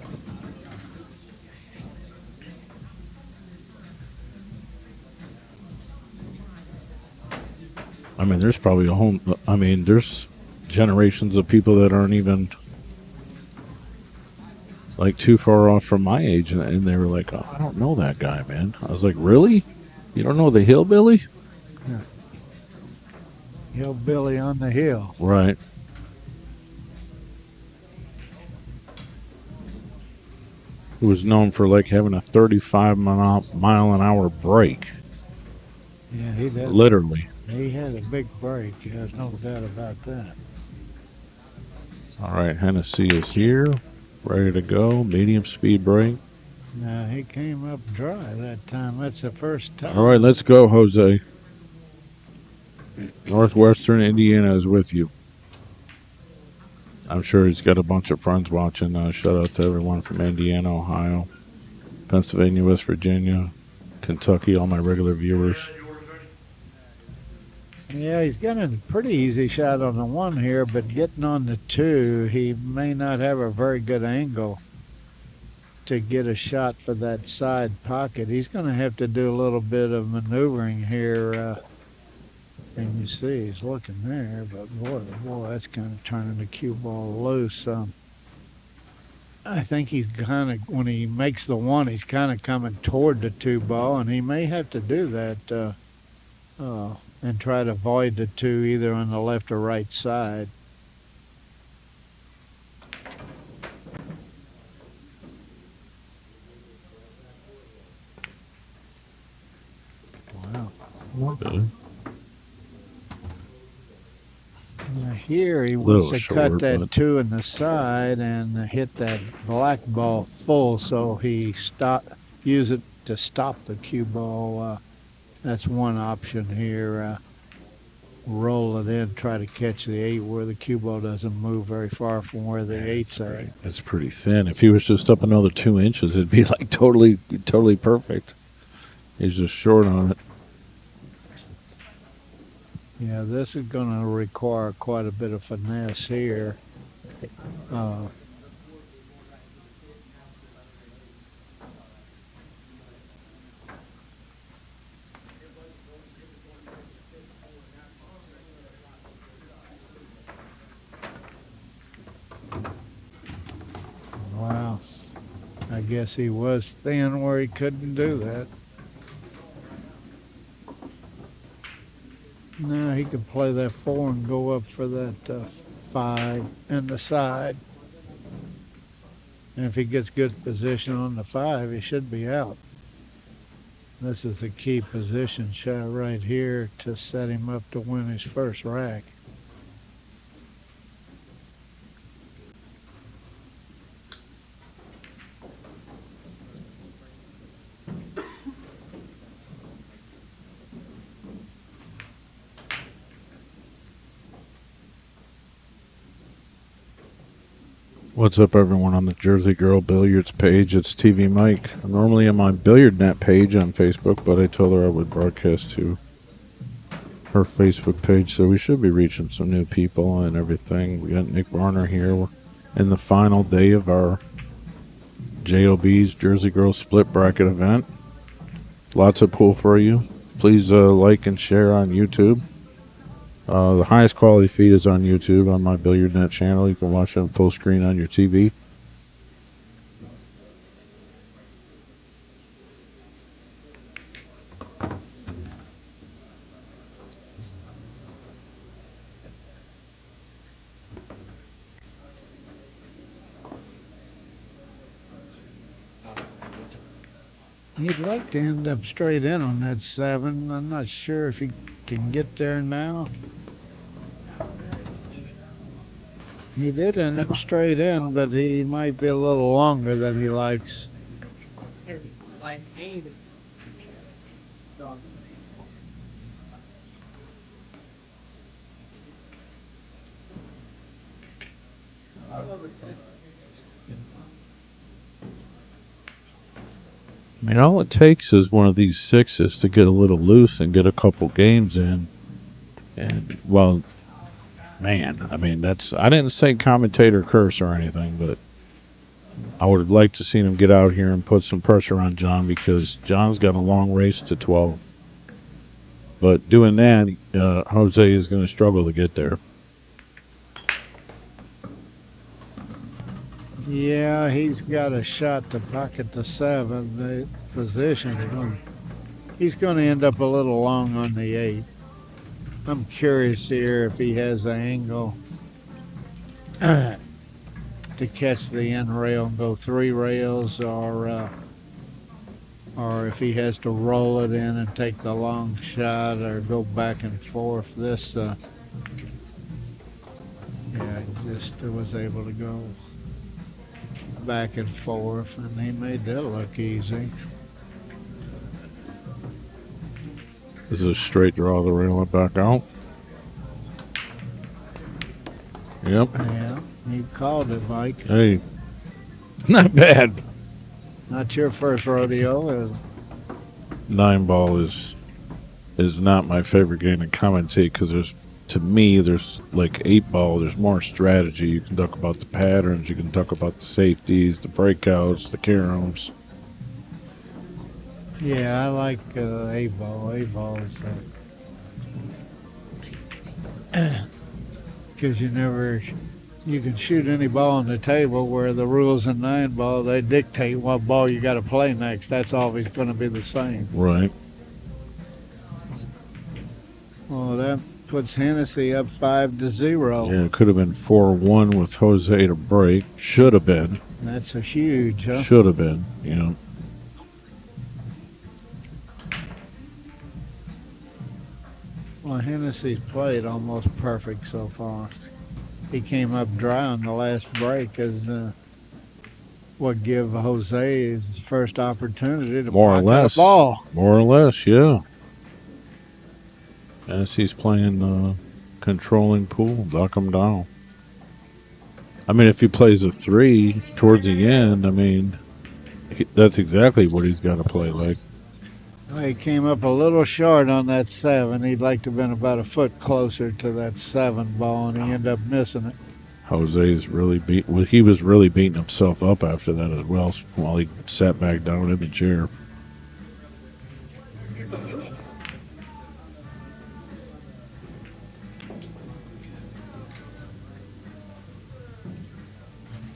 I mean, there's probably there's generations of people that aren't even like too far off from my age, and they were like, "Oh, I don't know that guy, man." I was like, "Really? You don't know the hillbilly?" Yeah. Hillbilly on the hill. Right. He was known for like having a 35-mile-an-hour break. Yeah, he did. Literally. He had a big break. There's no doubt about that. All right, Hennessy is here, ready to go. Medium speed break. Now, he came up dry that time. That's the first time. All right, let's go, Jose. Northwestern Indiana is with you. I'm sure he's got a bunch of friends watching. Shout out to everyone from Indiana, Ohio, Pennsylvania, West Virginia, Kentucky, all my regular viewers. Yeah, he's got a pretty easy shot on the 1 here, but getting on the 2, he may not have a very good angle to get a shot for that side pocket. He's going to have to do a little bit of maneuvering here And you see he's looking there, but boy, that's kind of turning the cue ball loose. I think he's kind of, when he makes the one, he's kind of coming toward the two ball, and he may have to do that and try to avoid the two either on the left or right side. Wow. Okay. Now here he Little wants to short, cut that but- two in the side and hit that black ball full, so he use it to stop the cue ball. That's one option here. Roll it in, try to catch the 8 where the cue ball doesn't move very far from where the 8's at. It's pretty thin. If he was just up another 2 inches, it'd be like totally perfect. He's just short on it. Yeah, this is going to require quite a bit of finesse here. Wow. I guess he was thin where he couldn't do that. Now he can play that 4 and go up for that 5 and the side. And if he gets good position on the 5, he should be out. This is a key position shot right here to set him up to win his first rack. What's up, everyone, on the Jersey Girl Billiards page? It's TV Mike. I'm normally on my Billiardnet page on Facebook, but I told her I would broadcast to her Facebook page, so we should be reaching some new people and everything. We got Nick Varner here. We're in the final day of our JOB's Jersey Girl Split Bracket event. Lots of pool for you. Please like and share on YouTube. The highest quality feed is on YouTube on my Billiardnet channel. You can watch it on full screen on your TV. He'd like to end up straight in on that 7. I'm not sure if he can get there now. He did end up straight in, but he might be a little longer than he likes. I mean, all it takes is one of these 6s to get a little loose and get a couple games in. And, well, man, I mean, I didn't say commentator curse or anything, but I would have liked to seen him get out here and put some pressure on John, because John's got a long race to 12. But doing that, Jose is going to struggle to get there. Yeah, he's got a shot to pocket the 7. The position's going. He's going to end up a little long on the 8. I'm curious here if he has an angle to catch the end rail and go 3 rails, or if he has to roll it in and take the long shot or go back and forth. This, yeah, he just was able to go back and forth, and he made that look easy. This is a straight draw, the rail and back out. Yep. Yeah, you called it, Mike. Hey, not bad. Not your first rodeo. 9 ball is not my favorite game to commentate, because to me, there's like 8 ball, there's more strategy. You can talk about the patterns, you can talk about the safeties, the breakouts, the caroms. Yeah, I like A-ball. A-ball is because you can shoot any ball on the table, where the rules in 9-ball, they dictate what ball you got to play next. That's always going to be the same. Right. Well, that puts Hennessy up 5-0. Yeah, it could have been 4-1 with Jose to break. Should have been. That's a huge, huh? Should have been, yeah. Well, Hennessy's played almost perfect so far. He came up dry on the last break as what give Jose his first opportunity to More or pocket less. a ball. More or less, yeah. As he's playing controlling pool, knock him down. I mean, if he plays a 3 towards the end, I mean, that's exactly what he's got to play like. Well, he came up a little short on that 7. He'd like to have been about a foot closer to that 7 ball, and he ended up missing it. Jose's really he was really beating himself up after that as well while he sat back down in the chair.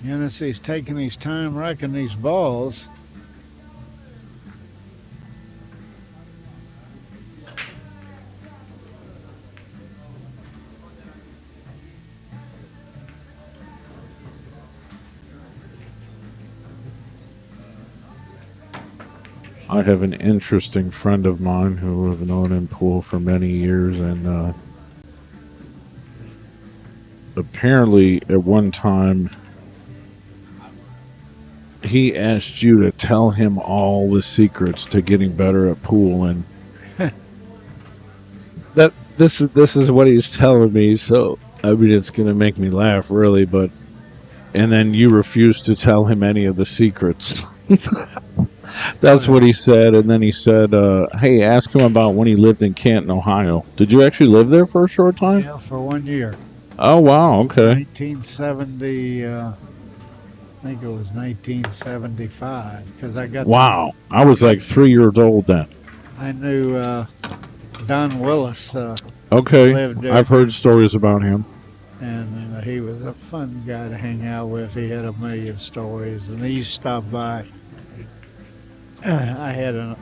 Hennessy's taking his time racking these balls. I have an interesting friend of mine who I've known in pool for many years, and apparently at one time he asked you to tell him all the secrets to getting better at pool, and this is what he's telling me. So I mean, it's gonna make me laugh, really. But and then you refuse to tell him any of the secrets. That's what he said, and then he said, "Hey, ask him about when he lived in Canton, Ohio. Did you actually live there for a short time?" Yeah, for 1 year. Oh wow, okay. 1970. I think it was 1975, because I got. Wow, I was like 3 years old then. I knew Don Willis. Okay, lived there. I've heard stories about him. And he was a fun guy to hang out with. He had a million stories, and he used to stop by. I had a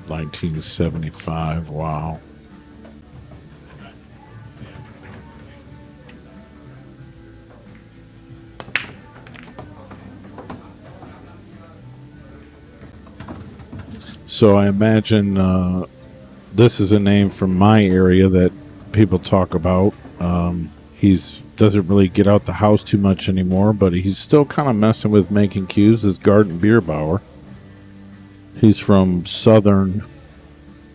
1975. Wow. So I imagine this is a name from my area that people talk about. He's doesn't really get out the house too much anymore, but he's still kind of messing with making cues. Is Garden Bierbauer. He's from south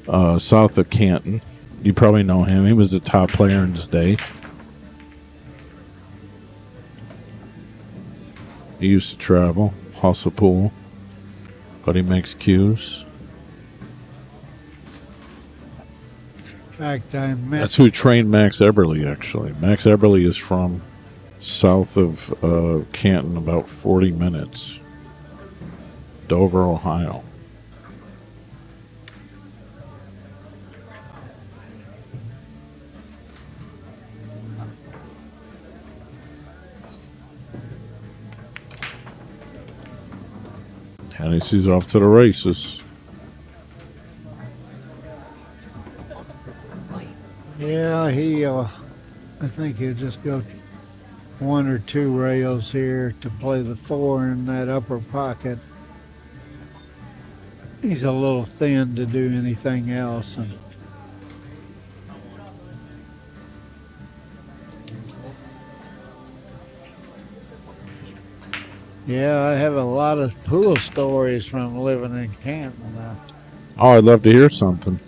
of Canton. You probably know him. He was the top player in his day. He used to travel, hustle pool, but he makes cues. In fact, I met. That's who trained Max Eberly, actually. Max Eberly is from south of Canton, about 40 minutes. Dover, Ohio. Hennessy's off to the races. Yeah, I think he'll just go 1 or 2 rails here to play the 4 in that upper pocket. He's a little thin to do anything else. And yeah, I have a lot of pool stories from living in Canton. Oh, I'd love to hear something.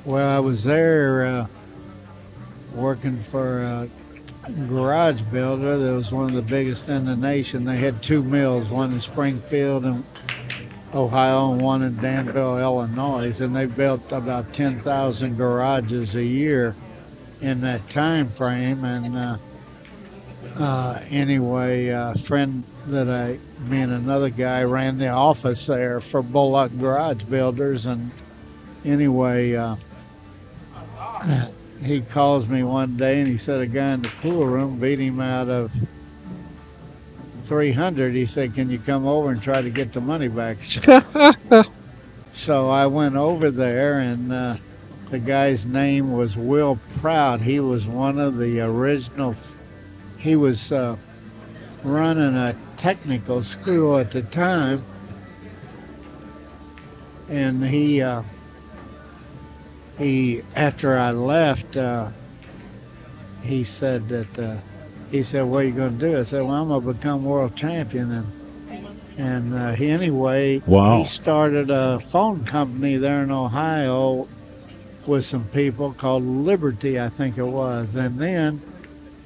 Well, I was there working for a garage builder that was one of the biggest in the nation. They had 2 mills, one in Springfield, and Ohio, and one in Danville, Illinois, and they built about 10,000 garages a year in that time frame. And anyway, a friend that me and another guy ran the office there for Bullock Garage Builders, and anyway, he calls me one day and he said a guy in the pool room beat him out of 300. He said, "Can you come over and try to get the money back?" So I went over there, and the guy's name was Will Proud. He was one of the original. He was running a technical school at the time, and he after I left, he said that he said, "What are you going to do?" I said, "Well, I'm going to become world champion." And he, anyway, Wow. he started a phone company there in Ohio with some people called Liberty, I think it was. And then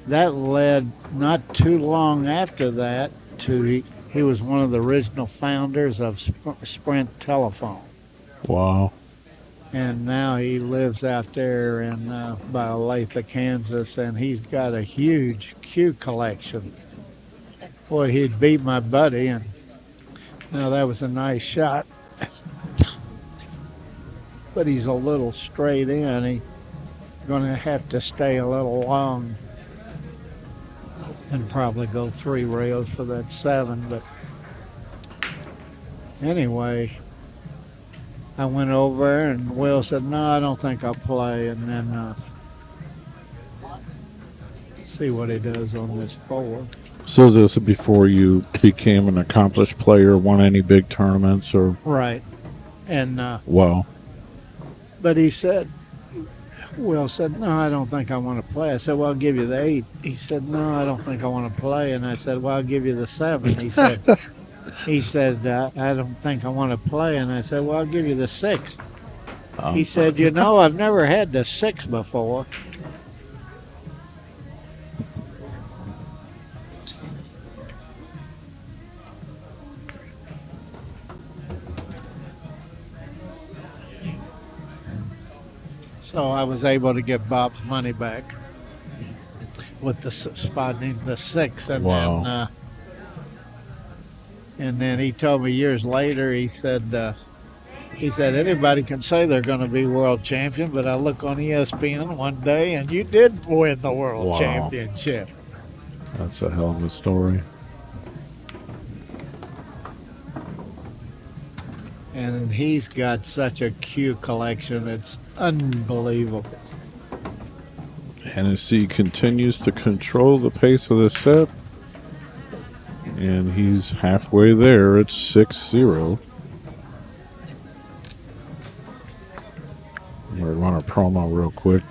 that led not too long after that to he was one of the original founders of Sprint Telephone. Wow. And now he lives out there in by Olathe, Kansas, and he's got a huge cue collection. Boy, he'd beat my buddy, and now that was a nice shot. But he's a little straight in. He's going to have to stay a little long and probably go 3 rails for that 7. But anyway, I went over and Will said, "No, I don't think I'll play." And then see what he does on this 4. So this is before you became an accomplished player, won any big tournaments, or Right. And wow. but he said, Will said, "No, I don't think I want to play." I said, "Well, I'll give you the 8." He said, "No, I don't think I want to play." And I said, "Well, I'll give you the 7." He said, "I don't think I want to play." And I said, "Well, I'll give you the 6." He said, "You know, I've never had the 6 before." So I was able to get Bob's money back with the spotting the 6, and Wow. then he told me years later. He said anybody can say they're going to be world champion, but I look on ESPN one day and you did win the world Wow. championship. That's a hell of a story. And he's got such a cue collection, it's unbelievable. Hennessy continues to control the pace of the set. And he's halfway there. It's 6-0. I'm going to run a promo real quick.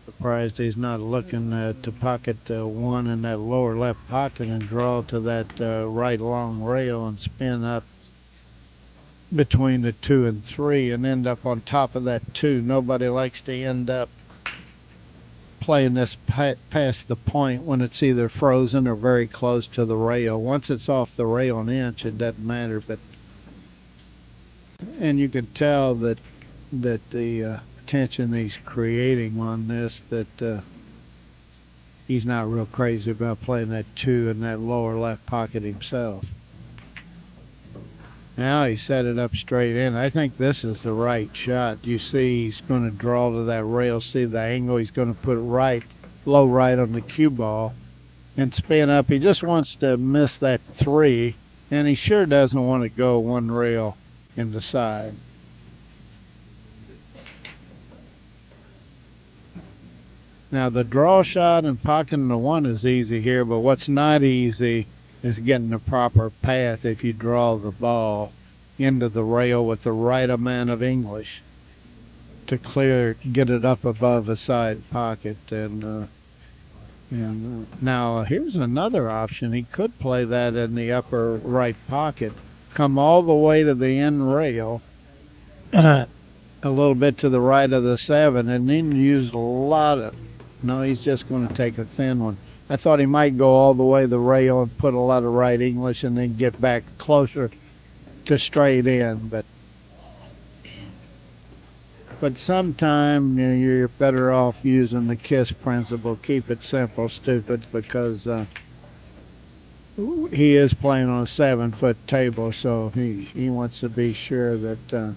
Surprised he's not looking to pocket one in that lower left pocket and draw to that right long rail and spin up between the 2 and 3 and end up on top of that 2. Nobody likes to end up playing this past the point when it's either frozen or very close to the rail. Once it's off the rail an inch, it doesn't matter. And you can tell that the tension he's creating on this, that he's not real crazy about playing that 2 in that lower left pocket himself. Now he set it up straight in. I think this is the right shot. You see he's going to draw to that rail. See the angle. He's going to put it right, low right on the cue ball and spin up. He just wants to miss that 3, and he sure doesn't want to go one rail in the side. Now the draw shot and pocketing the 1 is easy here, but what's not easy is getting the proper path if you draw the ball into the rail with the right amount of English to get it up above a side pocket. And now here's another option. He could play that in the upper right pocket, come all the way to the end rail, a little bit to the right of the 7, and then use a lot of. No, he's just going to take a thin one. I thought he might go all the way the rail and put a lot of right English and then get back closer to straight in. But sometime you're better off using the KISS principle. Keep it simple, stupid, because he is playing on a 7-foot table, so he wants to be sure that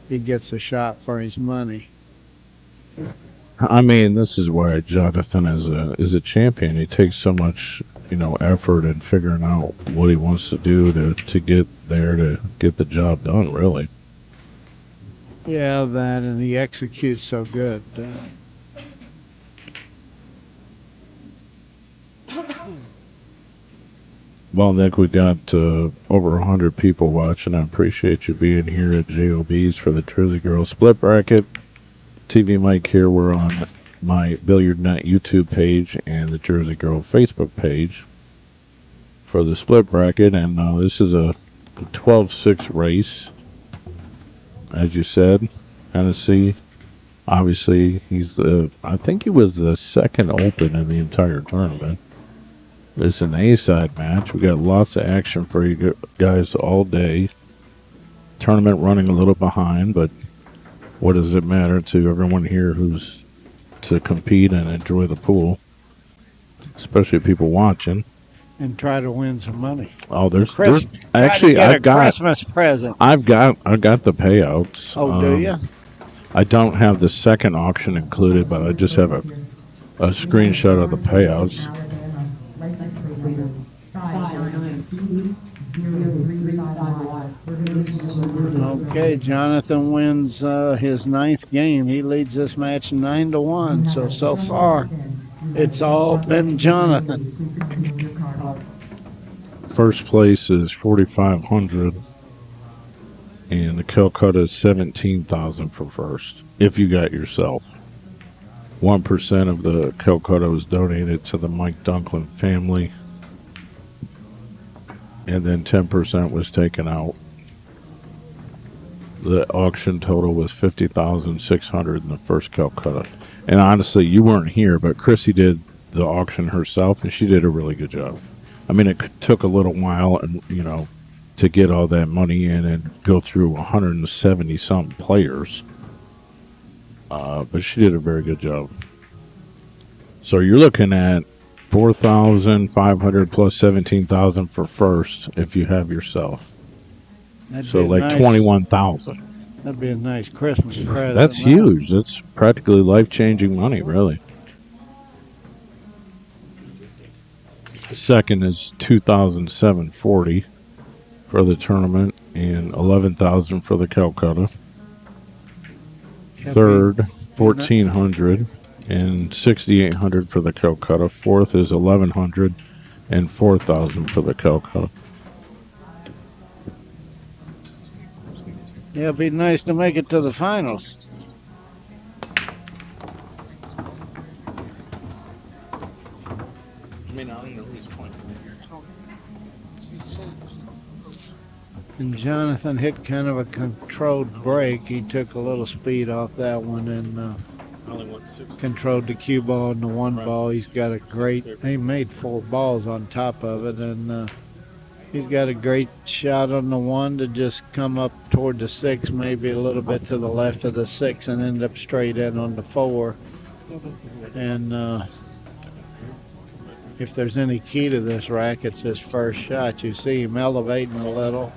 he gets a shot for his money. I mean, this is why Jonathan is a champion. He takes so much, effort in figuring out what he wants to do to get there to get the job done. Really. Yeah, that, and he executes so good. Well, Nick, we got over 100 people watching. I appreciate you being here at JOB's for the Jersey Girl Split Bracket. TV Mike here. We're on my Billiardnet YouTube page and the Jersey Girl Facebook page for the split bracket, and this is a 12-6 race. As you said, Hennessy, obviously, I think he was the second open in the entire tournament. It's an A-side match. We got lots of action for you guys all day. Tournament running a little behind, but what does it matter to everyone here who's to compete and enjoy the pool, especially people watching? and try to win some money. Oh, there's Chris, actually I've got Christmas present. I got the payouts. Oh, do you? I don't have the second auction included, but I just have a screenshot of the payouts. License plate number 59C0351. Okay, Jonathan wins his 9th game. He leads this match 9-1. So far, it's all been Jonathan. First place is 4,500, and the Calcutta is 17,000 for first. If you got yourself, 1% of the Calcutta was donated to the Mike Dunklin family, and then 10% was taken out. The auction total was 50,600 in the first Calcutta. And honestly, you weren't here, but Chrissy did the auction herself, and she did a really good job. I mean, it took a little while, and to get all that money in and go through 170 something players. But she did a very good job. So you're looking at 4,500 plus 17,000 for first if you have yourself. So like nice, 21,000. That'd be a nice Christmas present. That's huge. That's practically life-changing money, really. Second is 2,740 for the tournament and 11,000 for the Calcutta. Third, 1,400 and 6,800 for the Calcutta. Fourth is 1,100 and 4,000 for the Calcutta. Yeah, it'd be nice to make it to the finals. I mean, I don't know who's playing. And Jonathan hit kind of a controlled break. He took a little speed off that one and controlled the cue ball and the one ball. He's got a great, he made 4 balls on top of it, and he's got a great shot on the one to just come up toward the 6, maybe a little bit to the left of the 6, and end up straight in on the 4. And if there's any key to this rack, it's his first shot. You see him elevating a little.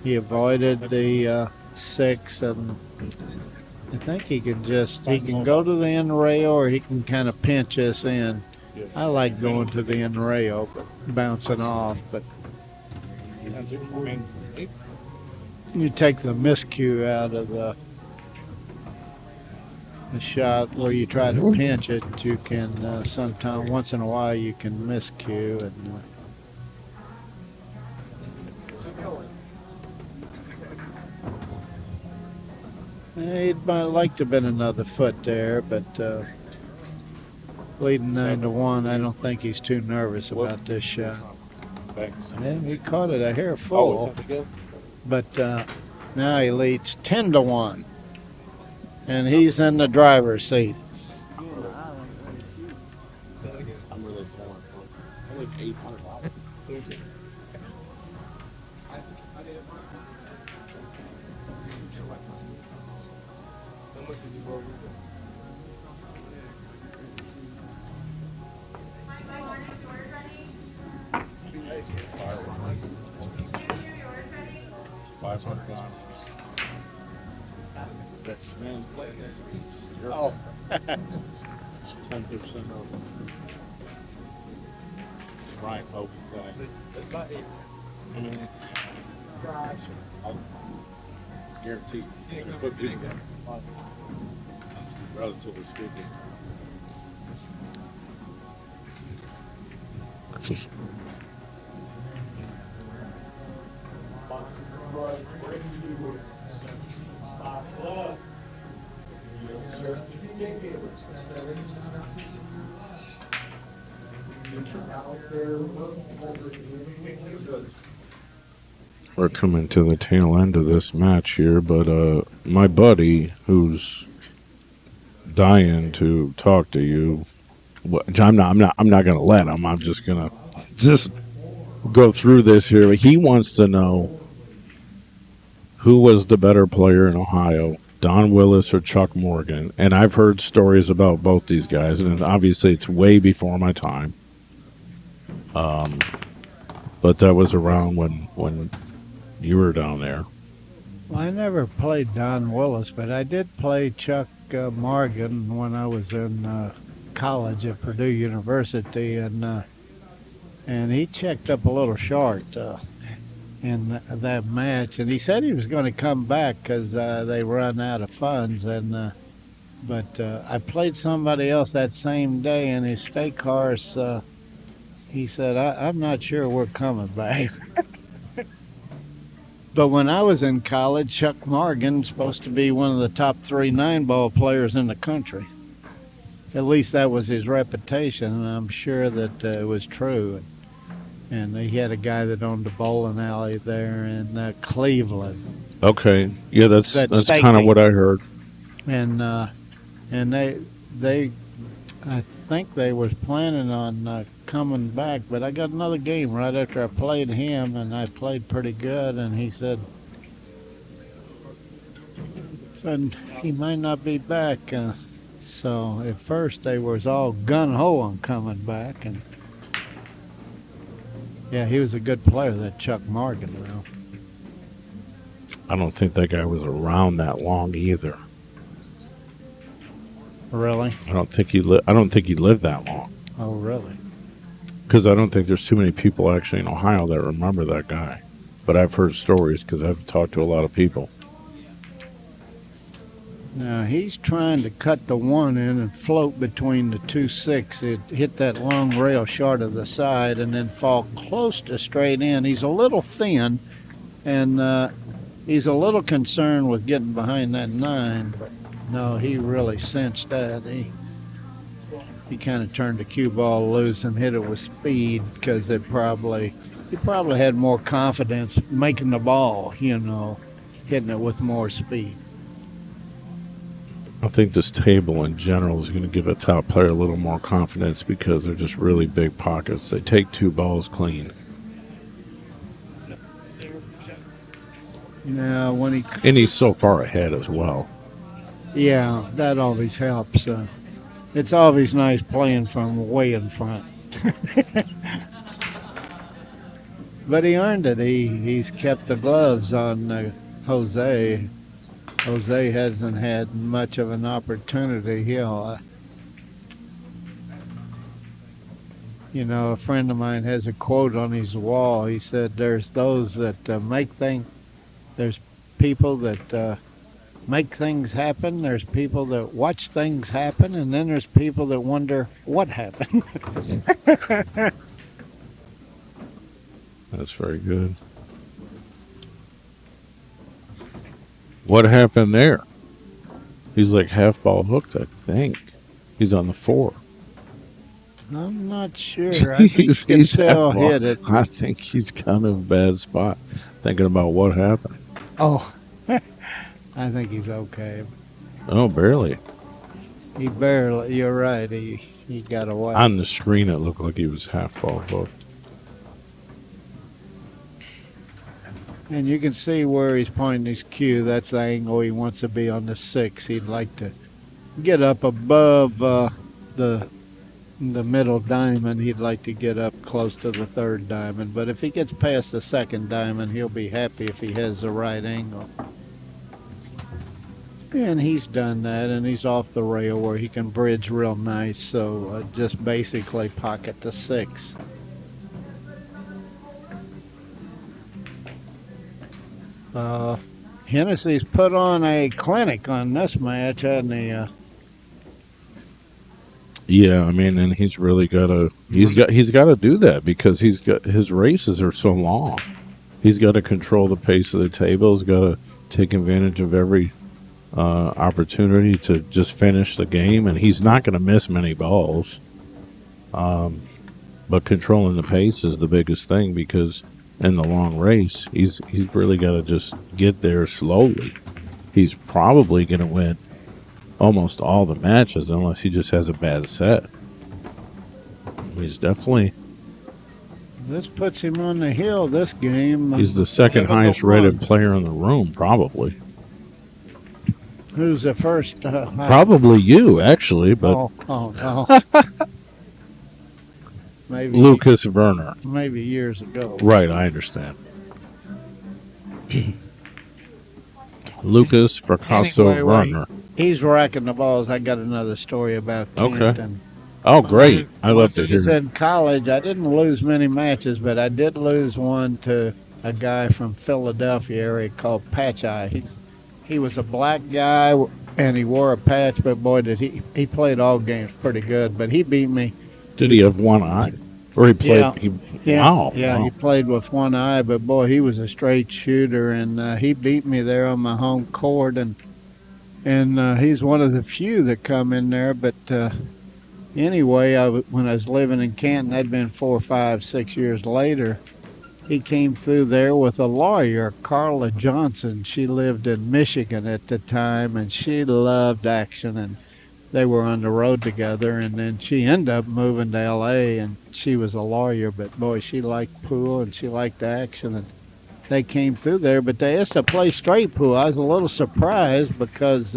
He avoided the 6, and I think he can go to the end rail, or he can kind of pinch us in. I like going to the end rail, but bouncing off. But you take the miscue out of the shot where you try to pinch it. You can sometime, once in a while, you can miscue and. It might like to have been another foot there, but leading 9-1, I don't think he's too nervous about this shot. And he caught it a hair full, but now he leads 10-1, and he's in the driver's seat. I'm really falling for it. I like $800. Oh. 10% off. Right, open tag. Guaranteed. Put big down. Relatively speaking. We're coming to the tail end of this match here, but my buddy, who's dying to talk to you, I'm not going to let him. I'm just going to go through this here. He wants to know who was the better player in Ohio, Don Willis or Chuck Morgan. And I've heard stories about both these guys, and obviously it's way before my time. But that was around when you were down there. Well, I never played Don Willis, but I did play Chuck Morgan when I was in college at Purdue University, and he checked up a little short in that match, and he said he was going to come back because they run out of funds, and but I played somebody else that same day, and his stake horse, he said, I'm not sure we're coming back. But when I was in college, Chuck Morgan's supposed to be one of the top 3 9-ball players in the country. At least that was his reputation, and I'm sure that it was true. And he had a guy that owned a bowling alley there in Cleveland. Okay, yeah, that's kind of what I heard. And they I think they was planning on coming back, but I got another game right after I played him, and I played pretty good, and he said he might not be back. So at first they was all gun-ho on coming back, and yeah, he was a good player, that Chuck Morgan, though. I don't think that guy was around that long either. Really? I don't think he lived that long. Oh, really? Because I don't think there's too many people actually in Ohio that remember that guy. But I've heard stories because I've talked to a lot of people. Now he's trying to cut the 1 in and float between the 2-6. It hit that long rail short of the side and then fall close to straight in. He's a little thin, and he's a little concerned with getting behind that 9, but no, he really cinched that. He kind of turned the cue ball loose and hit it with speed because he probably had more confidence making the ball, hitting it with more speed. I think this table in general is going to give a top player a little more confidence because they're just really big pockets. They take 2 balls clean. Now, and he's so far ahead as well. Yeah, that always helps. It's always nice playing from way in front. But he earned it. He's kept the gloves on Jose. Jose hasn't had much of an opportunity. A friend of mine has a quote on his wall. He said, there's those that there's people that make things happen, there's people that watch things happen, and then there's people that wonder what happened. That's very good. What happened there? He's like half ball hooked, I think. He's on the 4. I'm not sure. I think He's he can still hit it. I think he's kind of a bad spot, thinking about what happened. Oh, I think he's okay. Oh, barely. You're right. He got away. On the screen, it looked like he was half ball hooked. And you can see where he's pointing his cue. That's the angle he wants to be on the 6. He'd like to get up above the middle diamond. He'd like to get up close to the 3rd diamond. But if he gets past the 2nd diamond, he'll be happy if he has the right angle. And he's done that, and he's off the rail where he can bridge real nice. So just basically pocket the 6. Hennessy's put on a clinic on this match, hasn't he? Yeah, I mean, and he's really got to do that because his races are so long. He's got to control the pace of the table. He's got to take advantage of every opportunity to just finish the game, and he's not going to miss many balls. But controlling the pace is the biggest thing because in the long race, he's really got to just get there slowly. He's probably going to win almost all the matches unless he just has a bad set. He's definitely... This puts him on the hill this game. He's the 2nd highest rated player in the room, probably. Who's the first? Probably you, actually, but... Oh, no. Lucas Werner. maybe years ago. Right, I understand. Lucas fracasso-verner. He's racking the balls. I got another story about Kent. Okay. And Oh, great. I love to he's hear. in college. I didn't lose many matches, but I did lose one to a guy from Philadelphia area called Patch Eye. He was a black guy, and he wore a patch, but boy, did he played all games pretty good. But he beat me. Did he have one eye? Or he played? Wow. Yeah, wow. he played with one eye, but boy, he was a straight shooter, and he beat me there on my home court, and he's one of the few that come in there. But anyway, when I was living in Canton, that'd been 4, 5, 6 years later. He came through there with a lawyer, Carla Johnson. She lived in Michigan at the time, and she loved action, and they were on the road together. And then she ended up moving to L.A., and she was a lawyer, but boy, she liked pool and she liked action, and they came through there. But they asked to play straight pool. I was a little surprised because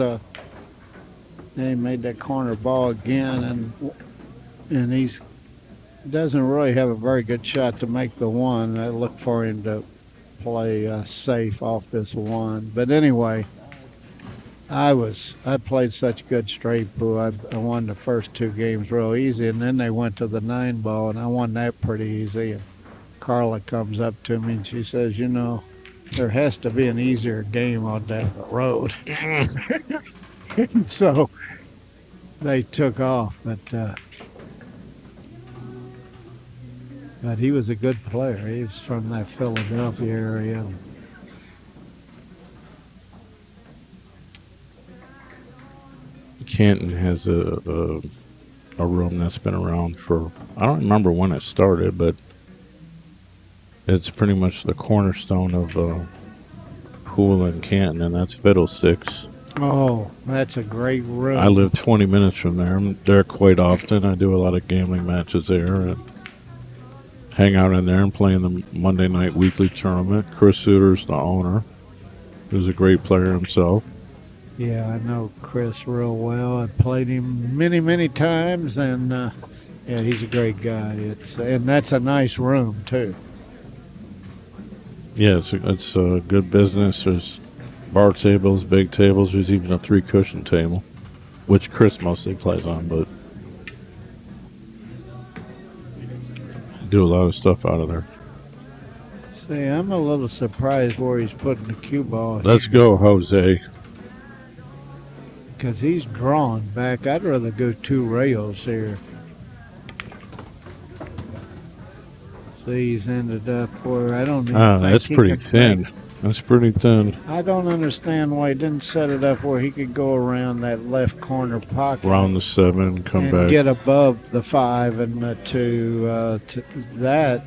they made that corner ball again, and he's doesn't really have a very good shot to make the one. I look for him to play safe off this one. But anyway, I played such good straight pool. I won the first 2 games real easy, and then they went to the 9 ball, and I won that pretty easy. And Carla comes up to me and she says, "You know, there has to be an easier game on down the road." So they took off, but he was a good player. He was from that Philadelphia area. Canton has a room that's been around for, I don't remember when it started, but it's pretty much the cornerstone of pool in Canton, and that's Fiddlesticks. Oh, that's a great room. I live 20 minutes from there. I'm there quite often. I do a lot of gambling matches there and hang out in there and play in the Monday night weekly tournament. Chris Suter's the owner, who's a great player himself. Yeah, I know Chris real well. I played him many, many times, and yeah, he's a great guy. And that's a nice room too. Yeah, it's a good business. There's bar tables, big tables. There's even a 3-cushion table, which Chris mostly plays on, but I do a lot of stuff out of there. See, I'm a little surprised where he's putting the cue ball. Let's go, Jose. Because he's drawn back. I'd rather go 2 rails here. See, he's ended up where I don't even think that's he pretty could thin. make- That's pretty thin. I don't understand why he didn't set it up where he could go around that left corner pocket. Round the 7, come and back. get above the 5 and the 2. To that,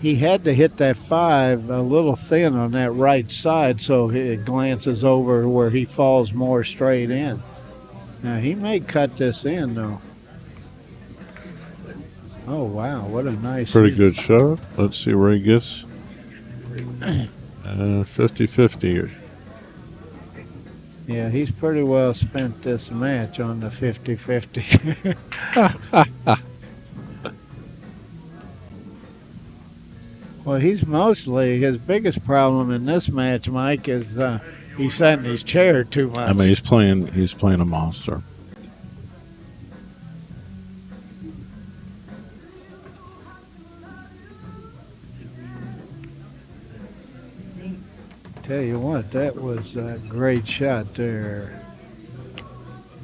he had to hit that 5 a little thin on that right side, so it glances over where he falls more straight in. Now he may cut this in though. Oh wow, what a nice Pretty good shot. Let's see where he gets. 50-50. Yeah, he's pretty well spent this match on the 50-50. Well, he's mostly, his biggest problem in this match, Mike, is he's sat in his chair too much. I mean, he's playing a monster. Tell you what, that was a great shot there.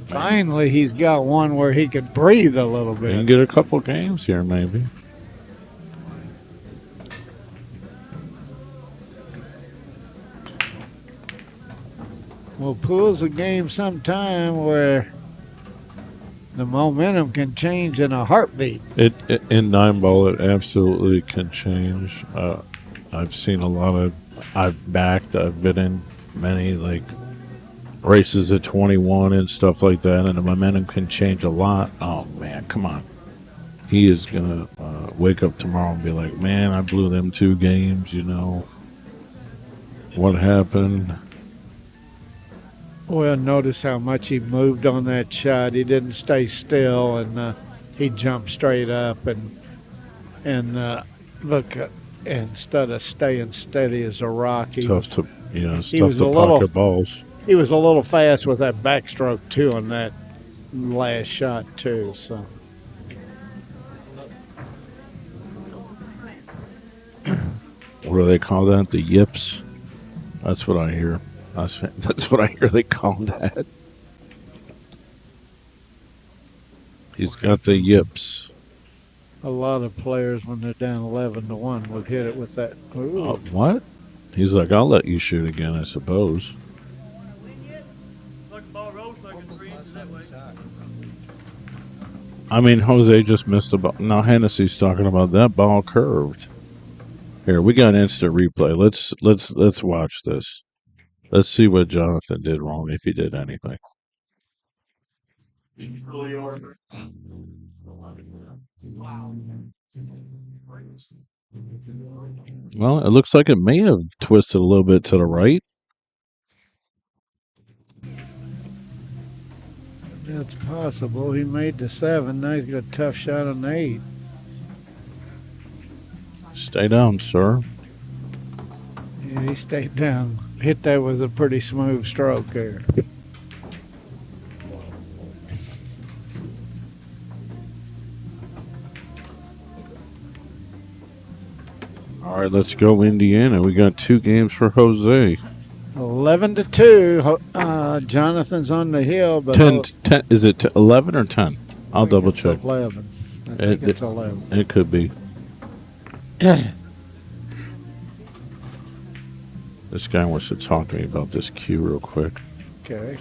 Finally, he's got one where he could breathe a little He bit. can get a couple games here, maybe. Well, pool's a game sometime where the momentum can change in a heartbeat. It in 9-ball, it absolutely can change. I've seen a lot of. I've been in many like races at 21 and stuff like that, and the momentum can change a lot. Oh man, come on! He is gonna wake up tomorrow and be like, "Man, I blew them 2 games." You know what happened? Well, notice how much he moved on that shot. He didn't stay still, and he jumped straight up. And And look, instead of staying steady as a rock, Tough to, it's he tough was to a little pocket balls. he was a little fast with that backstroke too on that last shot too. So What do they call that? The yips? That's what I hear. That's what I hear they call that. He's got the yips. a lot of players, when they're down 11-1, would hit it with that. Ooh. What? He's like, I'll let you shoot again, I suppose. Like the ball rolls like it's free that way. I mean, Jose just missed a ball. Now Hennessy's talking about that ball curved. Here, we got instant replay. Let's watch this. Let's see what Jonathan did wrong, if he did anything. Well, it looks like it may have twisted a little bit to the right. That's possible. He made the 7. Now he's got a tough shot on the 8. Stay down, sir. Yeah, he stayed down. Hit that with a pretty smooth stroke there. All right, let's go Indiana. We got 2 games for Jose. 11-2. Jonathan's on the hill, but 10, is it 11 or 10? I'll double it's check. 11. I think it's 11. It could be. This guy wants to talk to me about this cue real quick. Okay.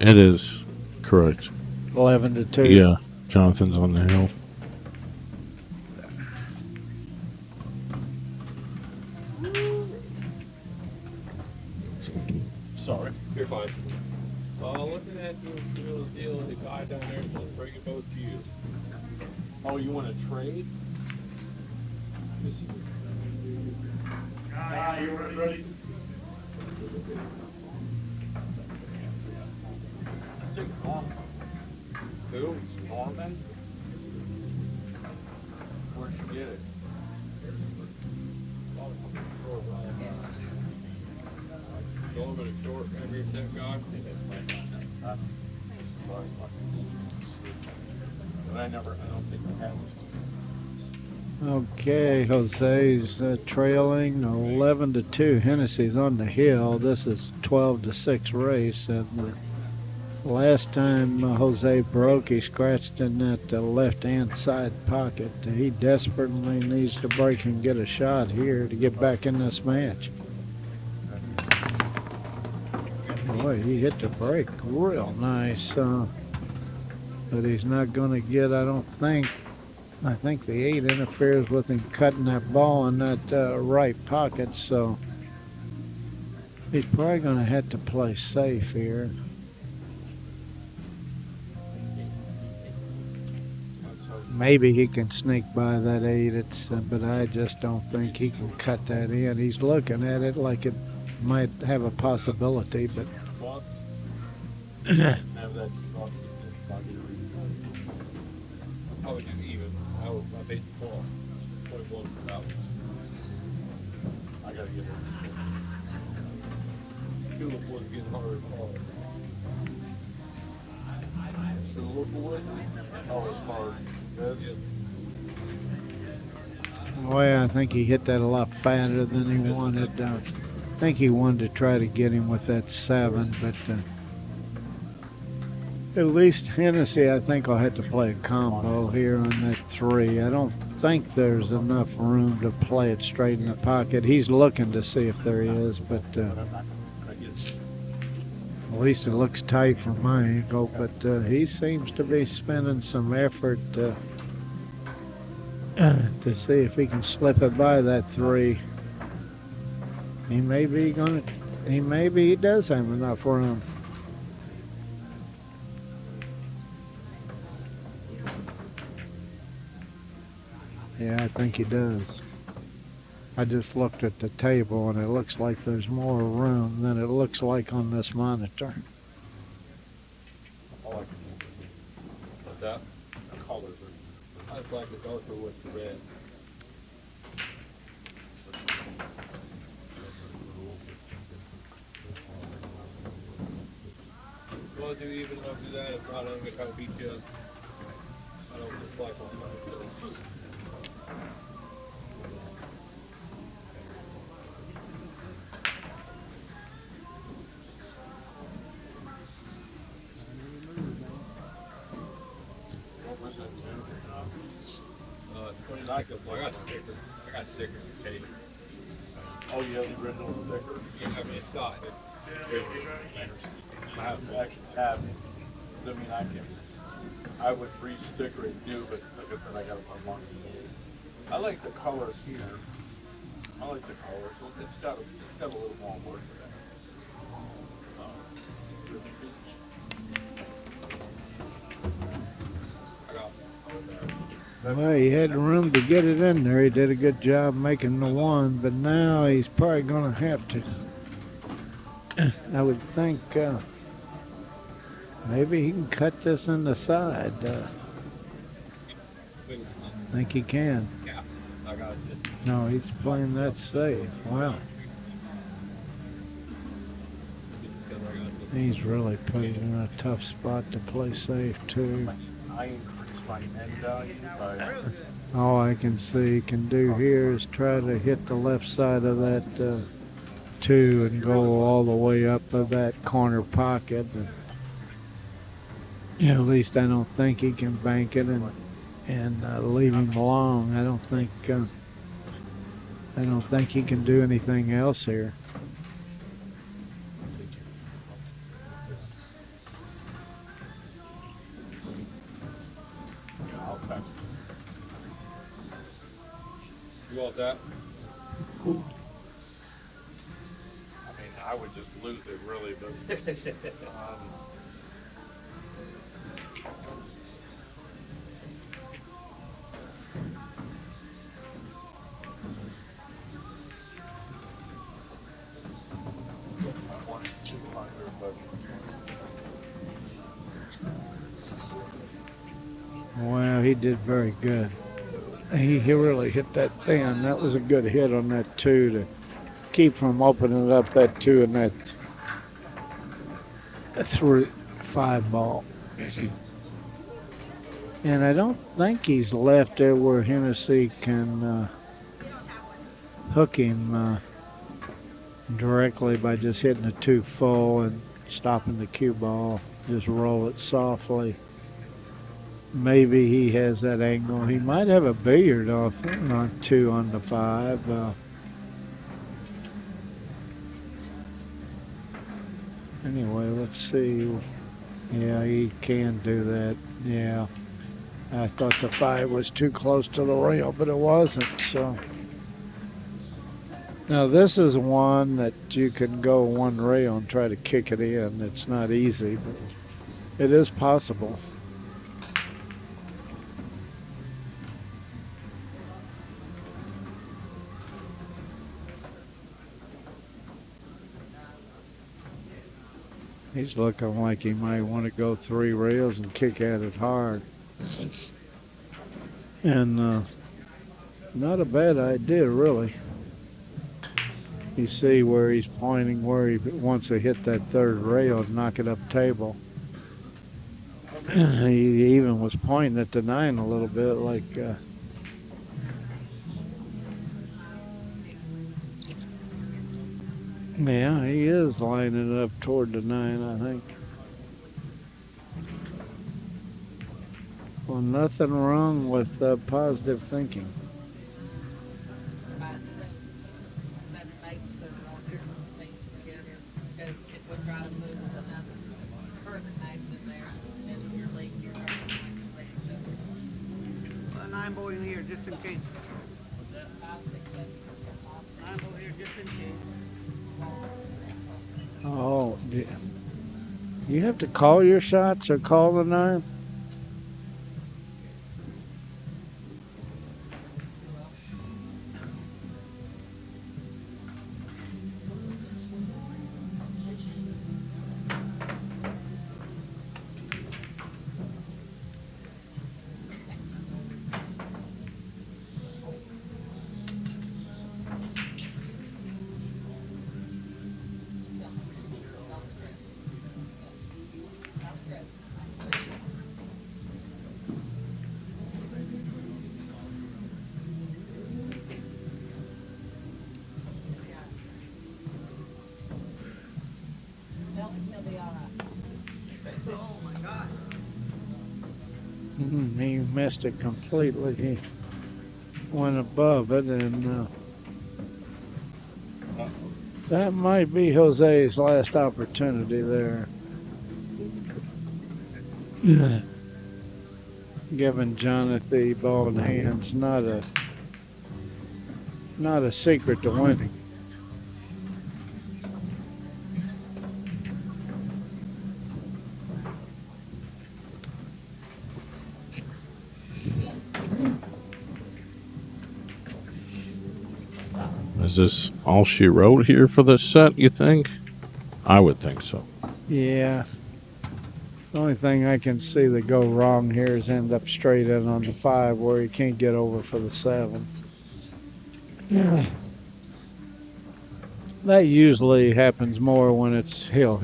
It is correct. 11-2. Yeah, Jonathan's on the hill. Sorry, you're fine. Looking at the real deal, the guy down there is going to bring it both to you. Oh, you want to trade? You ready? Who? Norman? Where'd you get it? Go over to short, remember that guy? But I don't think I have this. Okay, Jose's trailing 11-2. Hennessy's on the hill. This is 12-6 race. And last time Jose broke, he scratched in that left-hand side pocket. He desperately needs to break and get a shot here to get back in this match. Boy, he hit the break real nice. But he's not going to get, I don't think. I think the 8 interferes with him cutting that ball in that right pocket, so he's probably going to have to play safe here. Maybe he can sneak by that 8, but I just don't think he can cut that in. He's looking at it like it might have a possibility, but I would do even. I made the call. 21 out. I gotta get it. Tulip was getting harder and harder. Tulip wood? Oh, it's hard. boy, I think he hit that a lot fatter than he wanted. I think he wanted to try to get him with that 7, but at least Hennessy, I think, will have to play a combo here on that 3. I don't think there's enough room to play it straight in the pocket. He's looking to see if there is, but at least it looks tight from my angle. But he seems to be spending some effort to see if he can slip it by that 3. He does have enough room. Yeah, I think he does. I just looked at the table and it looks like there's more room than it looks like on this monitor. that? The colors are. I like the darker with the red. Well, do even if I do that, if not, I'm gonna try to beat you up. I don't just like one. I got stickers. I got stickers in case. Oh, you have the original sticker? Yeah, I mean, it's got it. I have to actually have it. I mean, I would re-sticker it new, but like I said, I gotta put one. I like the colors here. I like the colors. It's got a little more work to that. I got Well, he had the room to get it in there. He did a good job making the one, but now he's probably going to have to. I would think maybe he can cut this in the side. Think he can. Yeah, I got it. No, he's playing that safe. Wow. He's really put it in a tough spot to play safe, too. I increased my end value by... All I can see he can do here is try to hit the left side of that 2 and go all the way up of that corner pocket. And, at least I don't think he can bank it and leave him alone. I don't think he can do anything else here. You want that? I mean, I would just lose it, really, but... Wow, he did very good. He really hit that thin. That was a good hit on that 2 to keep from opening up that 2 and that 5 ball. And I don't think he's left there where Hennessy can hook him directly by just hitting the 2 full and stopping the cue ball. Just roll it softly. Maybe he has that angle. He might have a billiard off on 2 on the 5. Anyway, let's see. Yeah, he can do that. Yeah. I thought the 5 was too close to the rail, but it wasn't. So now this is one that you can go one rail and try to kick it in. It's not easy, but it is possible. He's looking like he might want to go 3 rails and kick at it hard. And not a bad idea, really. You see where he's pointing, where he wants to hit that 3rd rail and knock it up table. He even was pointing at the 9 a little bit, like... yeah, he is lining it up toward the 9, I think. Well, nothing wrong with positive thinking. A 9 ball in here, just in case. 9 ball here, just in case. Oh, yeah. You have to call your shots or call the 9? He missed it completely. He went above it, and that might be Jose's last opportunity there. Giving Jonathan ball in hands, not a secret to winning. Is this all she wrote here for this set, you think? I would think so. Yeah. The only thing I can see that go wrong here is end up straight in on the 5 where he can't get over for the 7. Yeah. That usually happens more when it's hill,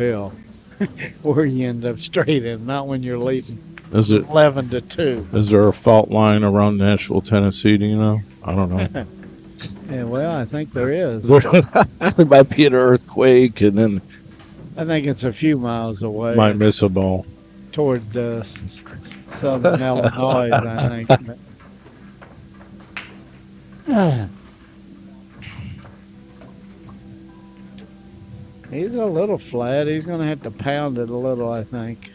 where you end up straight in, not when you're leading. Is it 11-2? Is there a fault line around Nashville, Tennessee? Do you know? I don't know. Yeah, well, I think there is. There might be an earthquake, and then I think it's a few miles away. might miss a ball. Toward southern Illinois, I think. He's a little flat. He's going to have to pound it a little, I think.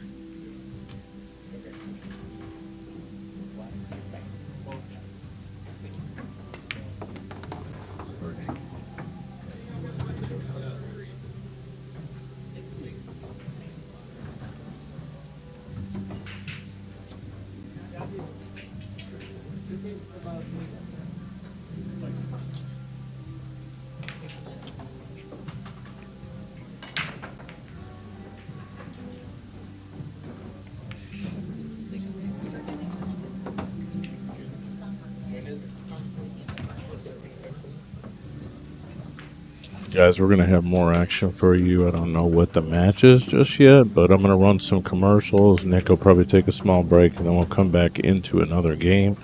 Guys, we're going to have more action for you. I don't know what the match is just yet, but I'm going to run some commercials. Nick will probably take a small break, and then we'll come back into another game.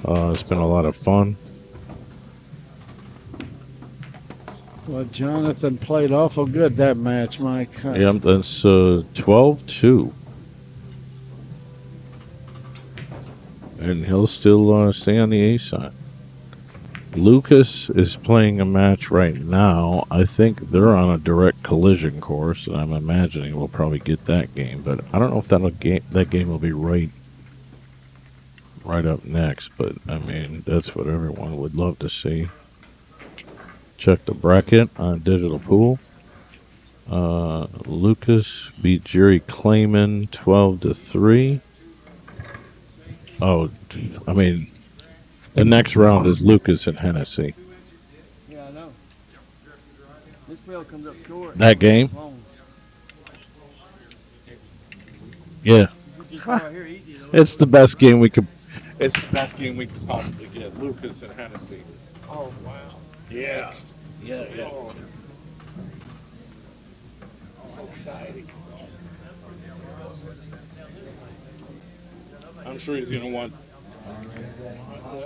It's been a lot of fun. Well, Jonathan played awful good that match, Mike. Yeah, that's 12-2. And he'll still stay on the A side. Lucas is playing a match right now. I think they're on a direct collision course, and I'm imagining we'll probably get that game. But I don't know if that game will be right up next. But I mean, that's what everyone would love to see. Check the bracket on Digital Pool. Lucas beat Jerry Clayman 12-3. Oh, I mean, the next round is Lucas and Hennessy. Yeah, I know. This rail comes up short. That game? Long. Yeah. Just right here, easy, though. It's the best game we could. It's the best game we could possibly get. Lucas and Hennessy. Oh, wow. Yeah. Yeah. Oh. That's exciting. I'm sure he's gonna want.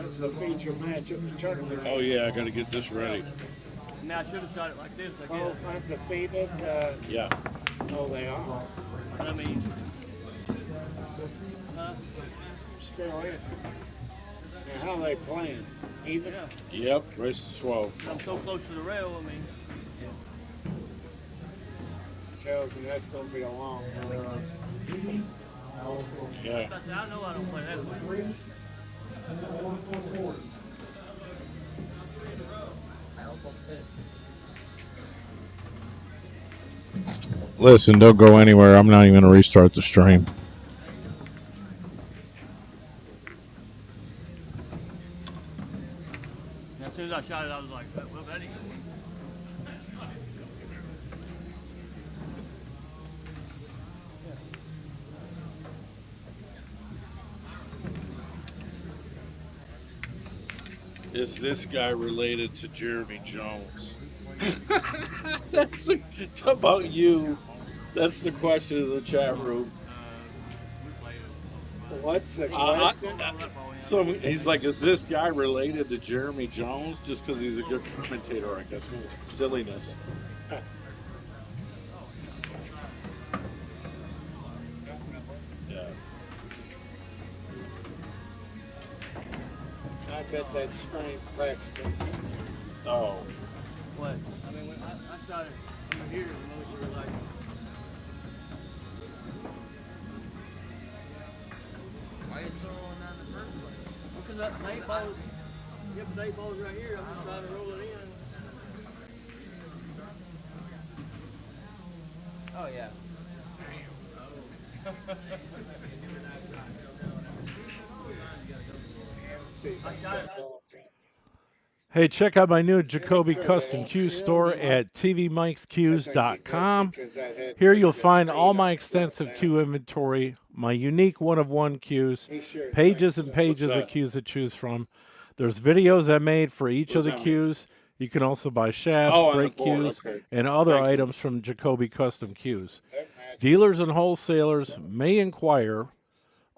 That's the feature match of the tournament. Oh yeah, I gotta get this ready. Now I should have shot it like this. Like Both undefeated. Yeah. Oh, they are. I mean, Still in. Now, how they playing? Even? yeah. Yep. Race to 12. I'm so close to the rail. I mean, Tells me that's going to be a long one. Yeah. I know I don't play that way. Listen, don't go anywhere. I'm not even gonna restart the stream. As soon as I shot it, I was like, well, that ain't good. Is this guy related to Jeremy Jones? It's about you. That's the question in the chat room. What's the question? So he's like, is this guy related to Jeremy Jones? Just because he's a good commentator, I guess. Silliness. Yeah. I bet that screen wrecks me. Oh. What? I mean, when I started over here, most were like, Why you throwing that in the first place? because the 8 balls, yep, the 8 balls right here, I'm just trying to roll it in. Oh, yeah. Hey, check out my new Jacoby Custom Cue store at tvmikescues.com. Here you'll find all my extensive cue inventory, my unique one-of-one cues, pages and pages of cues to choose from. There's videos I made for each of the cues. You can also buy shafts, brake cues, and other items from Jacoby Custom Cues. Dealers and wholesalers may inquire.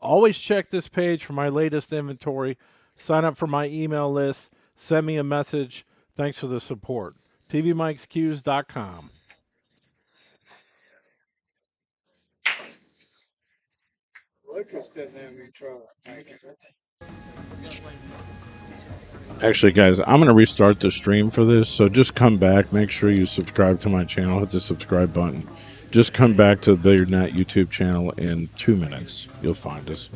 Always check this page for my latest inventory. Sign up for my email list. Send me a message. Thanks for the support. tvmikescues.com. Lucas didn't have any trouble making it. Actually, guys, I'm going to restart the stream for this, so just come back. Make sure you subscribe to my channel. Hit the subscribe button. Just come back to the Billiardnet YouTube channel in 2 minutes. You'll find us.